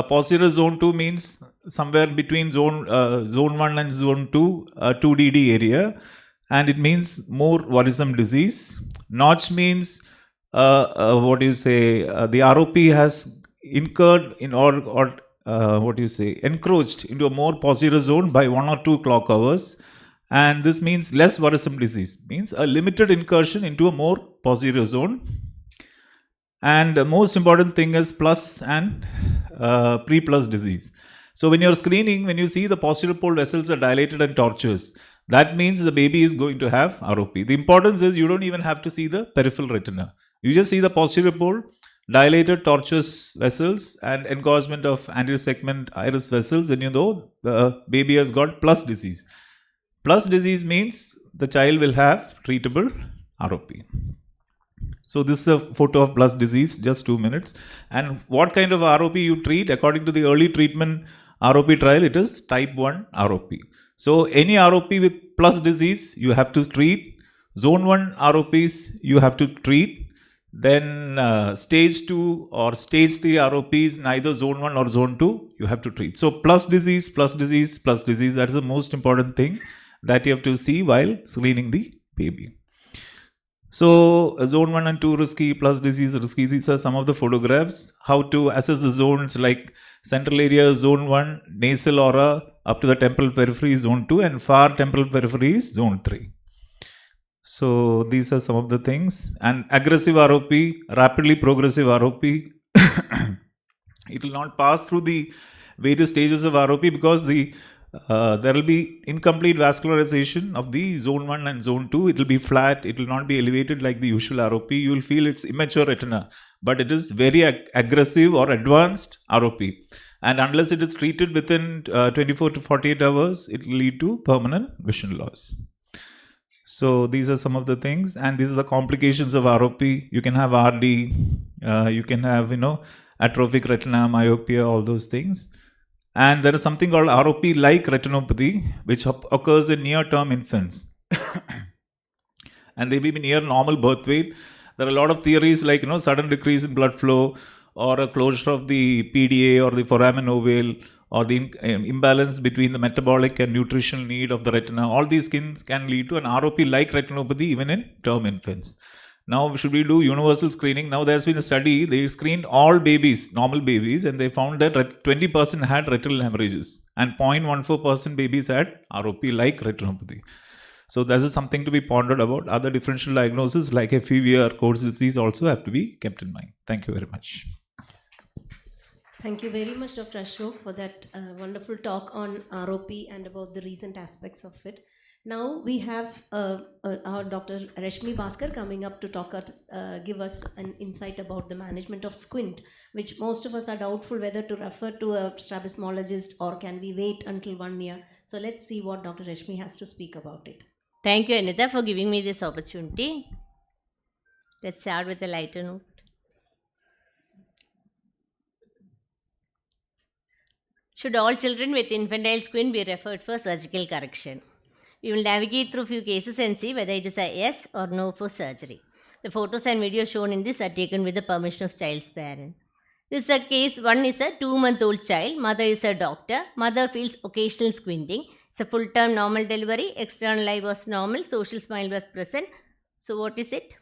posterior zone 2 means somewhere between zone 1 and zone 2, 2DD area, and it means more worrisome disease. Notch means the ROP has incurred encroached into a more posterior zone by 1 or 2 clock hours, and this means less worrisome disease, means a limited incursion into a more posterior zone. And the most important thing is plus and pre-plus disease. So when you're screening, when you see the posterior pole vessels are dilated and tortuous, that means the baby is going to have ROP. The importance is you don't even have to see the peripheral retina. You just see the posterior pole, dilated tortuous vessels, and engorgement of anterior segment iris vessels, and you know the baby has got plus disease. Plus disease means the child will have treatable ROP. So this is a photo of plus disease, just 2 minutes. And what kind of ROP you treat? According to the early treatment ROP trial, it is type 1 ROP. So any ROP with plus disease, you have to treat. Zone 1 ROPs, you have to treat. Then stage 2 or stage 3 ROPs, neither zone 1 or zone 2, you have to treat. So plus disease, plus disease, plus disease, that is the most important thing that you have to see while screening the baby. So zone 1 and 2 risky, plus disease risky. These are some of the photographs. How to assess the zones like central area, zone 1, nasal aura up to the temporal periphery, zone 2, and far temporal periphery is zone 3. So these are some of the things. And aggressive ROP, rapidly progressive ROP, it will not pass through the various stages of ROP because there will be incomplete vascularization of the zone 1 and zone 2. It will be flat. It will not be elevated like the usual ROP. You will feel it's immature retina, but it is very aggressive or advanced ROP. And unless it is treated within 24 to 48 hours, it will lead to permanent vision loss. So these are some of the things, and these are the complications of ROP. You can have RD, you can have, atrophic retina, myopia, all those things. And there is something called ROP-like retinopathy, which occurs in near-term infants. And they may be near normal birth weight. There are a lot of theories like, sudden decrease in blood flow, or a closure of the PDA or the foramen ovale, or the imbalance between the metabolic and nutritional need of the retina. All these things can lead to an ROP-like retinopathy even in term infants. Now, should we do universal screening? Now, there's been a study, they screened all babies, normal babies, and they found that 20% had retinal hemorrhages and 0.14% babies had ROP-like retinopathy. So this is something to be pondered about. Other differential diagnoses like FEV or Coats disease also have to be kept in mind. Thank you very much. Thank you very much, Dr. Ashok, for that wonderful talk on ROP and about the recent aspects of it. Now we have our Dr. Rashmi Bhaskar coming up to give us an insight about the management of squint, which most of us are doubtful whether to refer to a strabismologist or can we wait until 1 year. So let's see what Dr. Rashmi has to speak about it. Thank you, Anita, for giving me this opportunity. Let's start with a lighter note. Should all children with infantile squint be referred for surgical correction? We will navigate through few cases and see whether it is a yes or no for surgery. The photos and videos shown in this are taken with the permission of child's parent. This is a case, one is a 2-month-old child, mother is a doctor, mother feels occasional squinting. It's a full-term normal delivery, external eye was normal, social smile was present. So what is it?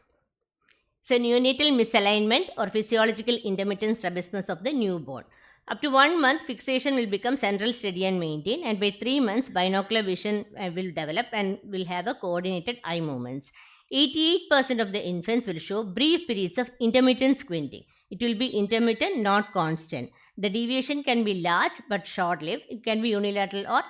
It's a neonatal misalignment or physiological intermittent strabismus of the newborn. Up to 1 month, fixation will become central, steady and maintained, and by 3 months, binocular vision will develop and will have a coordinated eye movements. 88% of the infants will show brief periods of intermittent squinting. It will be intermittent, not constant. The deviation can be large but short-lived. It can be unilateral or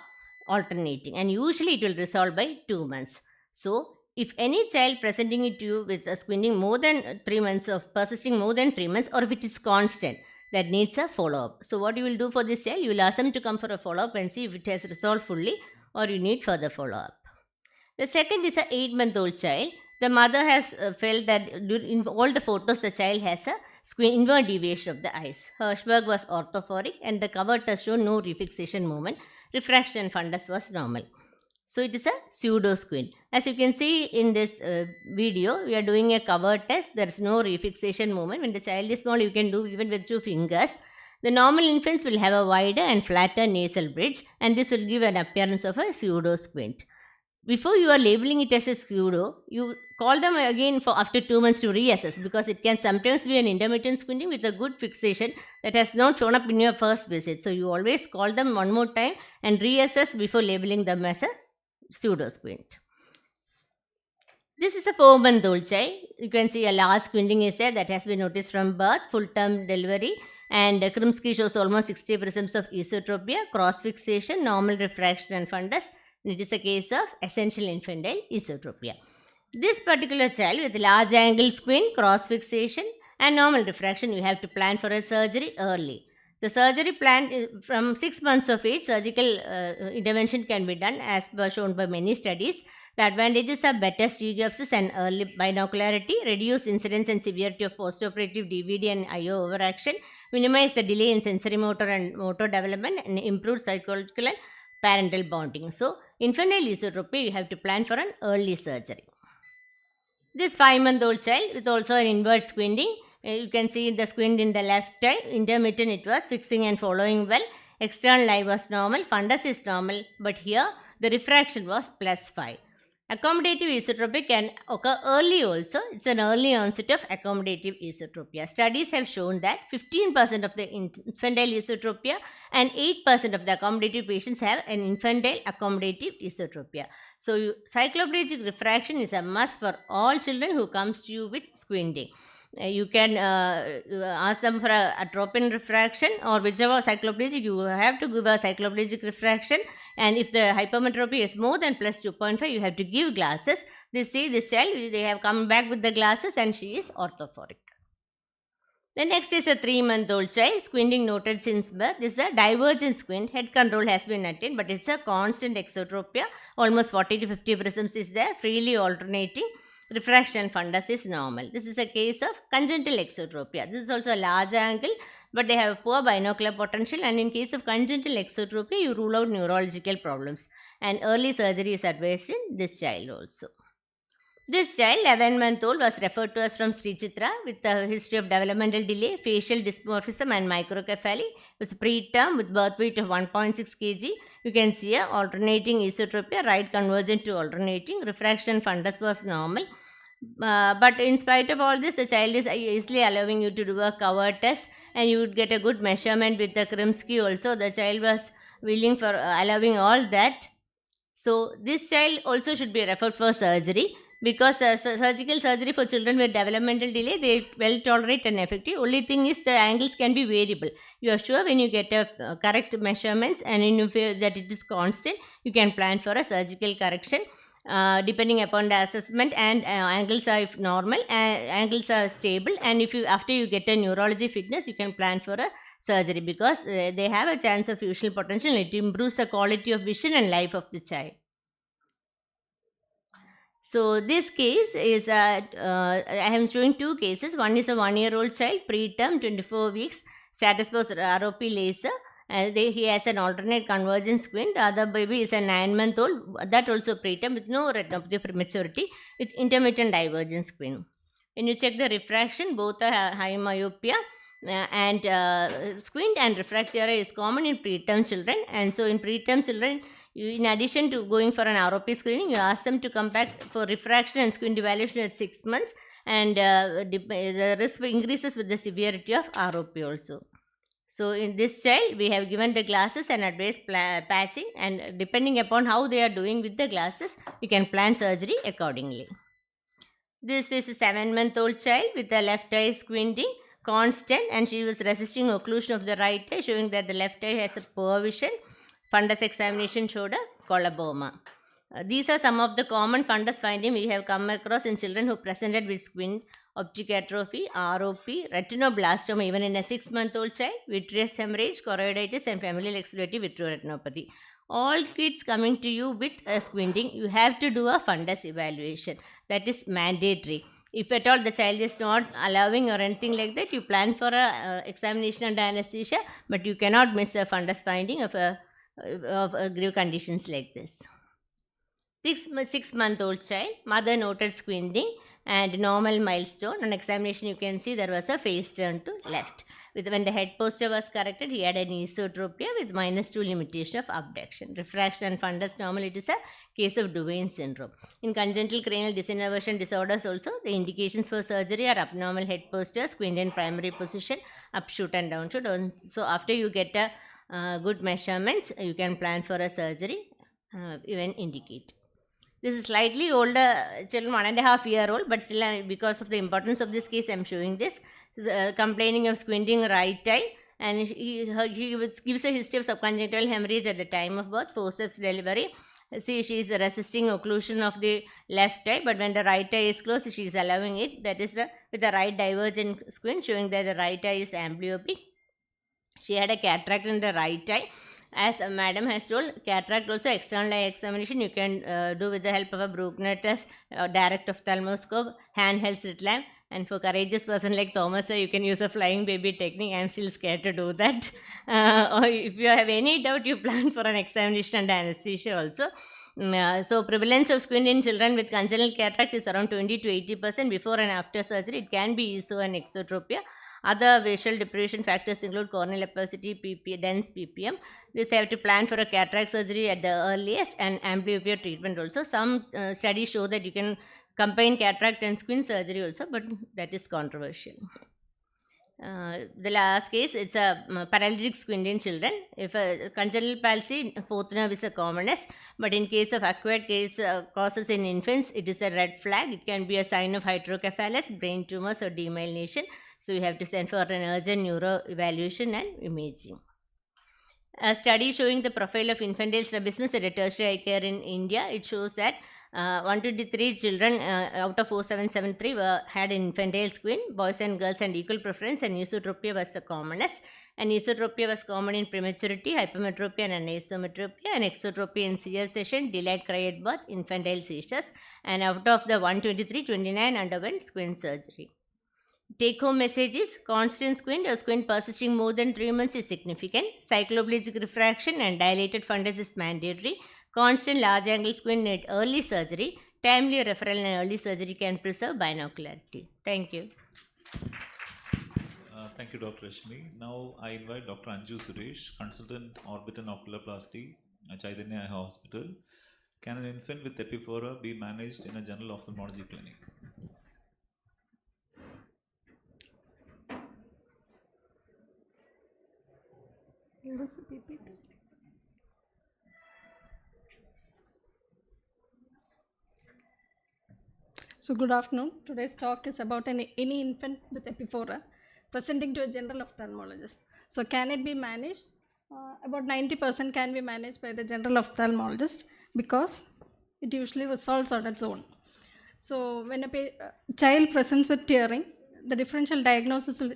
alternating, and usually it will resolve by 2 months. So, if any child presenting it to you with a squinting more than 3 months of persisting more than 3 months, or if it is constant, that needs a follow-up. So what you will do for this child, you will ask them to come for a follow-up and see if it has resolved fully or you need further follow-up. The second is a 8-month-old child. The mother has felt that in all the photos the child has a inward deviation of the eyes. Hirschberg was orthophoric and the cover test showed no refixation movement. Refraction and fundus was normal. So it is a pseudo squint. As you can see in this video, we are doing a cover test. There is no refixation movement. When the child is small, you can do even with 2 fingers. The normal infants will have a wider and flatter nasal bridge, and this will give an appearance of a pseudo squint. Before you are labeling it as a pseudo, you call them again for after 2 months to reassess, because it can sometimes be an intermittent squinting with a good fixation that has not shown up in your first visit. So you always call them one more time and reassess before labeling them as a pseudo squint. This is a 4-month-old child. You can see a large squinting is there that has been noticed from birth, full-term delivery, and Krimsky shows almost 60% of esotropia, cross-fixation, normal refraction and fundus. It is a case of essential infantile esotropia. This particular child with large angle squint, cross-fixation and normal refraction, you have to plan for a surgery early. The surgery plan from 6 months of age, surgical intervention can be done as shown by many studies. The advantages are better stereopsis and early binocularity, reduce incidence and severity of postoperative DVD and IO overaction, minimize the delay in sensory motor and motor development, and improve psychological and parental bonding. So, infantile esotropia, you have to plan for an early surgery. This 5-month-old child with also an inward squinting. You can see the squint in the left eye, intermittent it was, fixing and following well. External eye was normal, fundus is normal, but here the refraction was +5. Accommodative esotropia can occur early also. It's an early onset of accommodative esotropia. Studies have shown that 15% of the infantile esotropia and 8% of the accommodative patients have an infantile accommodative esotropia. So, cycloplegic refraction is a must for all children who comes to you with squinting. You can ask them for a atropine refraction or whichever cycloplegic, you have to give a cycloplegic refraction, and if the hypermetropy is more than +2.5, you have to give glasses. They see this child, they have come back with the glasses and she is orthophoric. The next is a 3-month-old child, squinting noted since birth. This is a divergent squint, head control has been attained, but it's a constant exotropia, almost 40 to 50% is there, freely alternating. Refraction fundus is normal. This is a case of congenital exotropia. This is also a large angle, but they have poor binocular potential, and in case of congenital exotropia, you rule out neurological problems, and early surgery is advised in this child also. This child, 11-month-old, was referred to us from Sri Chitra with a history of developmental delay, facial dysmorphism and microcephaly. It was preterm with birth weight of 1.6 kg. You can see a alternating esotropia, right convergent to alternating. Refraction fundus was normal. But in spite of all this, the child is easily allowing you to do a cover test, and you would get a good measurement with the Krimsky also. The child was willing for allowing all that. So this child also should be referred for surgery, because surgical surgery for children with developmental delay, they well tolerate and effective. Only thing is the angles can be variable. You are sure when you get a correct measurements and you feel that it is constant, you can plan for a surgical correction. Depending upon the assessment, and angles are, if normal, angles are stable, and if you after you get a neurology fitness, you can plan for a surgery, because they have a chance of fusional potential. It improves the quality of vision and life of the child. So this case is I am showing two cases. One is a 1-year-old child, preterm, 24 weeks, status was ROP laser. He has an alternate convergence squint. The other baby is a 9-month-old, that also preterm with no retinopathy of prematurity with intermittent divergence squint. When you check the refraction, both are high myopia, and squint and refractive error is common in preterm children. And so in preterm children, in addition to going for an ROP screening, you ask them to come back for refraction and squint evaluation at 6 months, and the risk increases with the severity of ROP also. So in this child, we have given the glasses and advised patching, and depending upon how they are doing with the glasses, you can plan surgery accordingly. This is a 7-month-old child with the left eye squinting constant, and she was resisting occlusion of the right eye, showing that the left eye has a poor vision. Fundus examination showed a coloboma. These are some of the common fundus findings we have come across in children who presented with squint, optic atrophy, ROP, retinoblastoma even in a 6-month-old child, vitreous hemorrhage, choroiditis, and familial exudative vitreoretinopathy. All kids coming to you with squinting, you have to do a fundus evaluation. That is mandatory. If at all the child is not allowing or anything like that, you plan for a examination under anesthesia, but you cannot miss a fundus finding of grave conditions like this. 6-month-old child, mother noted squinting and normal milestone. On examination, you can see there was a face turn to left. When the head posture was corrected, he had an esotropia with -2 limitation of abduction. Refraction and fundus normal. It is a case of Duane syndrome. In congenital cranial dysinnervation disorders also, the indications for surgery are abnormal head posture, squint in primary position, upshoot and downshoot. So after you get a good measurements, you can plan for a surgery, even indicate. This is slightly older children, 1.5-year-old, but still because of the importance of this case, I am showing this. Complaining of squinting right eye, and he gives a history of subconjunctival hemorrhage at the time of birth, forceps delivery. See, she is resisting occlusion of the left eye, but when the right eye is closed, she is allowing it. That is with the right divergent squint, showing that the right eye is amblyopic. She had a cataract in the right eye. As madam has told, cataract also external eye examination you can do with the help of a Bruckner test, direct ophthalmoscope, handheld slit lamp, and for courageous person like Thomas, you can use a flying baby technique. I am still scared to do that. Or if you have any doubt, you plan for an examination under anesthesia also. So prevalence of squint in children with congenital cataract is around 20 to 80% before and after surgery. It can be ESO and exotropia. Other visual deprivation factors include corneal opacity, dense PPM. This have to plan for a cataract surgery at the earliest, and amblyopia treatment also. Some studies show that you can combine cataract and squint surgery also, but that is controversial. The last case, it's a paralytic squint in children. If a congenital palsy, fourth nerve is the commonest, but in case of acquired causes in infants, it is a red flag. It can be a sign of hydrocephalus, brain tumors, or demyelination. So you have to send for an urgent neuro evaluation and imaging. A study showing the profile of infantile strabismus at a tertiary eye care in India, it shows that 123 children out of 4773 had infantile squint. Boys and girls had equal preference, and esotropia was the commonest. Anisotropia was common in prematurity, hypermetropia and anisometropia, and exotropia in seizure session, delayed cryot birth, infantile seizures, and out of the 123, 29 underwent squint surgery. Take home message is constant squint or squint persisting more than 3 months is significant. Cycloplegic refraction and dilated fundus is mandatory. Constant large angle squint need early surgery. Timely referral and early surgery can preserve binocularity. Thank you. Thank you, Dr. Rashmi. Now I invite Dr. Anju Suresh, consultant orbit and oculoplasty at Chaitanya Eye Hospital. Can an infant with epiphora be managed in a general ophthalmology clinic? So good afternoon. Today's talk is about any infant with epiphora presenting to a general ophthalmologist. So can it be managed? About 90% can be managed by the general ophthalmologist because it usually resolves on its own. So when a child presents with tearing, the differential diagnosis will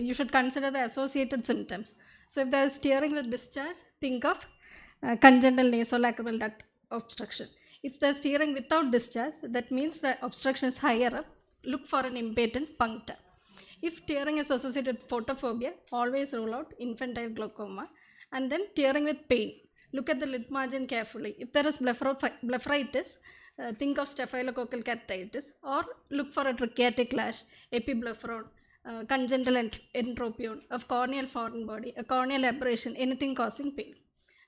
you should consider the associated symptoms. So if there is tearing with discharge, think of congenital nasolacrimal duct obstruction. If there is tearing without discharge, that means the obstruction is higher up. Look for an impedant puncta. If tearing is associated with photophobia, always rule out infantile glaucoma. And then tearing with pain. Look at the lid margin carefully. If there is blepharitis, think of staphylococcal keratitis, or look for a tracheitic lash, epiblepharon, congenital entropion of corneal foreign body, a corneal aberration, anything causing pain.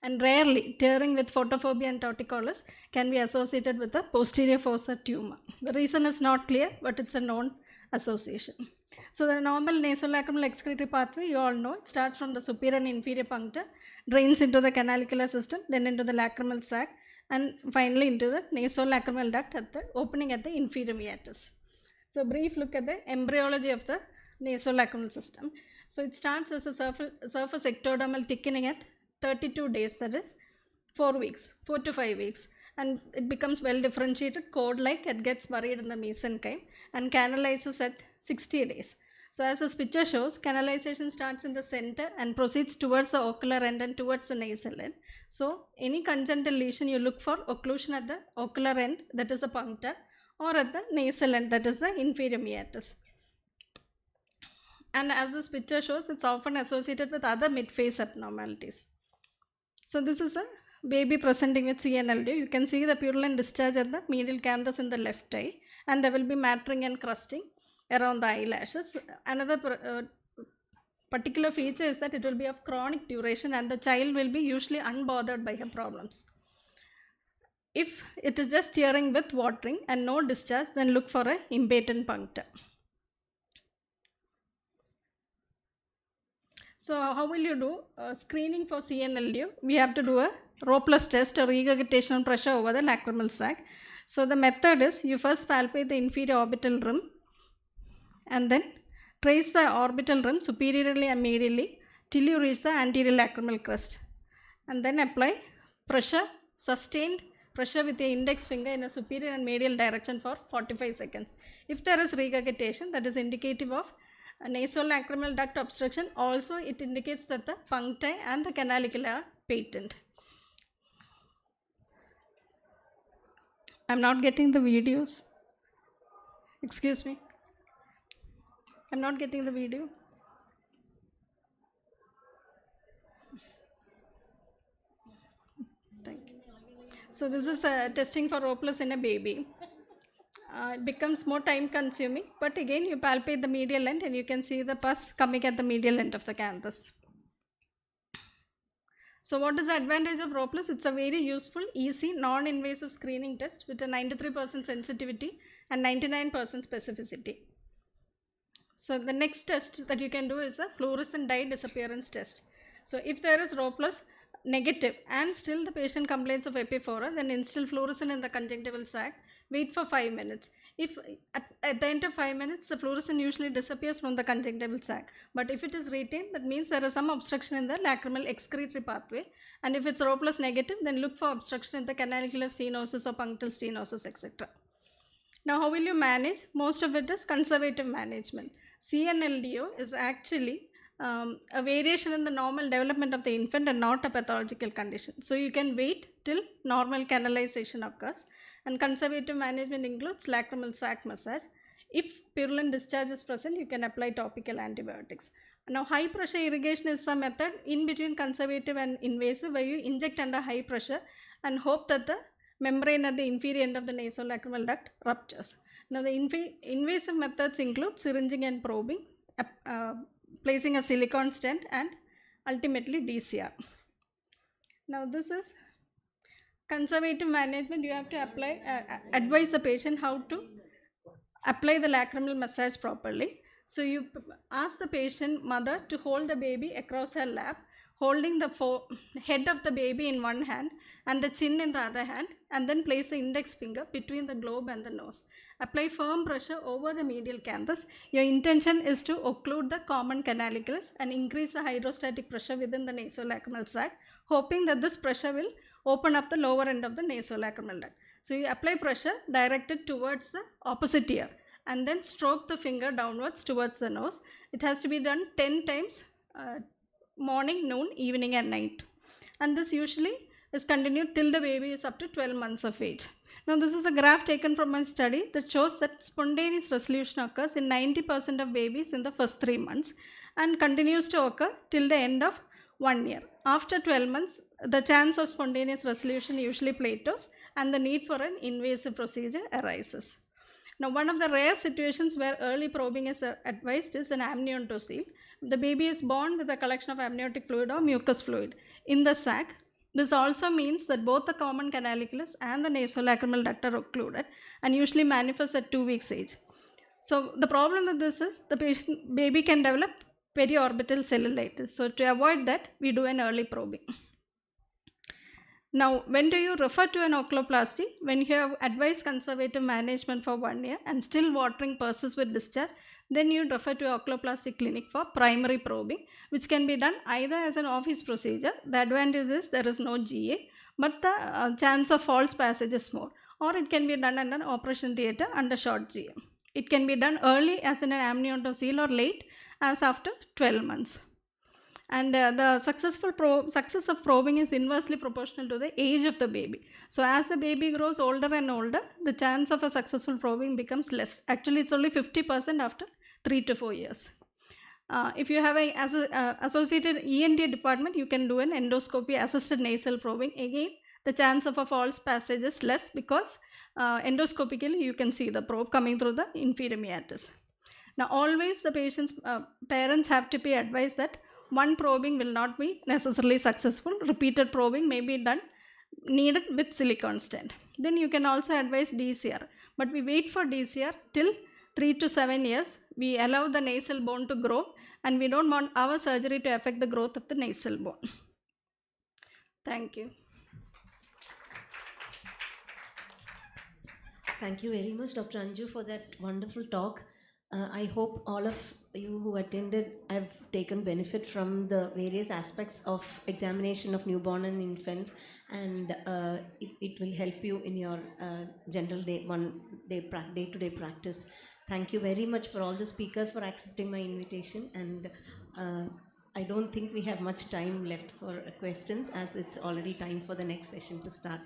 And rarely, tearing with photophobia and torticollis can be associated with a posterior fossa tumor. The reason is not clear, but it's a known association. So the normal nasolacrimal excretory pathway, you all know, it starts from the superior and inferior puncta, drains into the canalicular system, then into the lacrimal sac, and finally into the nasolacrimal duct at the opening at the inferior meatus. So brief look at the embryology of the nasolacrimal system. So it starts as a surface ectodermal thickening at 32 days, that is 4 to 5 weeks, and it becomes well differentiated cord like. It gets buried in the mesenchyme and canalizes at 60 days. So as this picture shows, canalization starts in the center and proceeds towards the ocular end and towards the nasal end. So any congenital lesion, you look for occlusion at the ocular end, that is the puncta, or at the nasal end, that is the inferior meatus. And as this picture shows, it's often associated with other mid-face abnormalities. So this is a baby presenting with CNLD. You can see the purulent discharge at the medial canthus in the left eye, and there will be mattering and crusting around the eyelashes. Another particular feature is that it will be of chronic duration and the child will be usually unbothered by her problems. If it is just tearing with watering and no discharge, then look for a impedant puncta. So how will you do screening for CNLU? We have to do a Roplus test or regurgitation pressure over the lacrimal sac. So the method is you first palpate the inferior orbital rim and then trace the orbital rim superiorly and medially till you reach the anterior lacrimal crest, and then apply pressure, sustained pressure with the index finger in a superior and medial direction for 45 seconds. If there is regurgitation, that is indicative of nasolacrimal duct obstruction. Also it indicates that the puncti and the canalicula are patent. I'm not getting the videos. Excuse me. I'm not getting the video. Thank you. So this is testing for Roplus in a baby. It becomes more time consuming, but again you palpate the medial end and you can see the pus coming at the medial end of the canthus. So what is the advantage of Roplus? It's a very useful, easy, non-invasive screening test with a 93% sensitivity and 99% specificity. So the next test that you can do is a fluorescent dye disappearance test. So if there is Roplus negative and still the patient complains of epiphora, then instill fluorescent in the conjunctival sac. Wait for 5 minutes. If at the end of 5 minutes, the fluorescent usually disappears from the conjunctival sac. But if it is retained, that means there is some obstruction in the lacrimal excretory pathway. And if it's Roplus negative, then look for obstruction in the canalicular stenosis or punctal stenosis, etc. Now, how will you manage? Most of it is conservative management. CNLDO is actually a variation in the normal development of the infant and not a pathological condition. So you can wait till normal canalization occurs, and conservative management includes lacrimal sac massage. If purulent discharge is present, you can apply topical antibiotics. Now, high pressure irrigation is a method in between conservative and invasive where you inject under high pressure and hope that the membrane at the inferior end of the nasolacrimal duct ruptures. Now, the invasive methods include syringing and probing, placing a silicone stent, and ultimately DCR. Now, this is conservative management. You have to advise the patient how to apply the lacrimal massage properly. So you ask the patient mother to hold the baby across her lap, holding the head of the baby in one hand and the chin in the other hand, and then place the index finger between the globe and the nose. Apply firm pressure over the medial canthus. Your intention is to occlude the common canalicles and increase the hydrostatic pressure within the nasolacrimal sac, hoping that this pressure will open up the lower end of the nasolacrimal duct. So you apply pressure directed towards the opposite ear and then stroke the finger downwards towards the nose. It has to be done 10 times, morning, noon, evening and night. And this usually is continued till the baby is up to 12 months of age. Now this is a graph taken from a study that shows that spontaneous resolution occurs in 90% of babies in the first 3 months and continues to occur till the end of 1 year. After 12 months, the chance of spontaneous resolution usually plateaus and the need for an invasive procedure arises. Now, one of the rare situations where early probing is advised is an amniotocele. The baby is born with a collection of amniotic fluid or mucus fluid in the sac. This also means that both the common canalicles and the nasolacrimal duct are occluded and usually manifest at 2 weeks age. So the problem with this is the baby can develop periorbital cellulitis. So to avoid that, we do an early probing. Now, when do you refer to an oculoplasty? When you have advised conservative management for 1 year and still watering persists with discharge, then you refer to an oculoplastic clinic for primary probing, which can be done either as an office procedure. The advantage is there is no GA, but the chance of false passage is more. Or it can be done in an operation theatre under short GA. It can be done early as in an amniotocele or late as after 12 months. And the success of probing is inversely proportional to the age of the baby. So as the baby grows older and older, the chance of a successful probing becomes less. Actually, it's only 50% after 3 to 4 years. If you have an associated ENT department, you can do an endoscopy assisted nasal probing. Again, the chance of a false passage is less because endoscopically you can see the probe coming through the inferior meatus. Now, always the parents have to be advised that one probing will not be necessarily successful. Repeated probing may be needed with silicone stent. Then you can also advise DCR. But we wait for DCR till 3 to 7 years. We allow the nasal bone to grow and we don't want our surgery to affect the growth of the nasal bone. Thank you. Thank you very much, Dr. Anju, for that wonderful talk. I hope all of you who attended have taken benefit from the various aspects of examination of newborn and infants, and it will help you in your general day-to-day practice. Thank you very much for all the speakers for accepting my invitation, and I don't think we have much time left for questions as it's already time for the next session to start.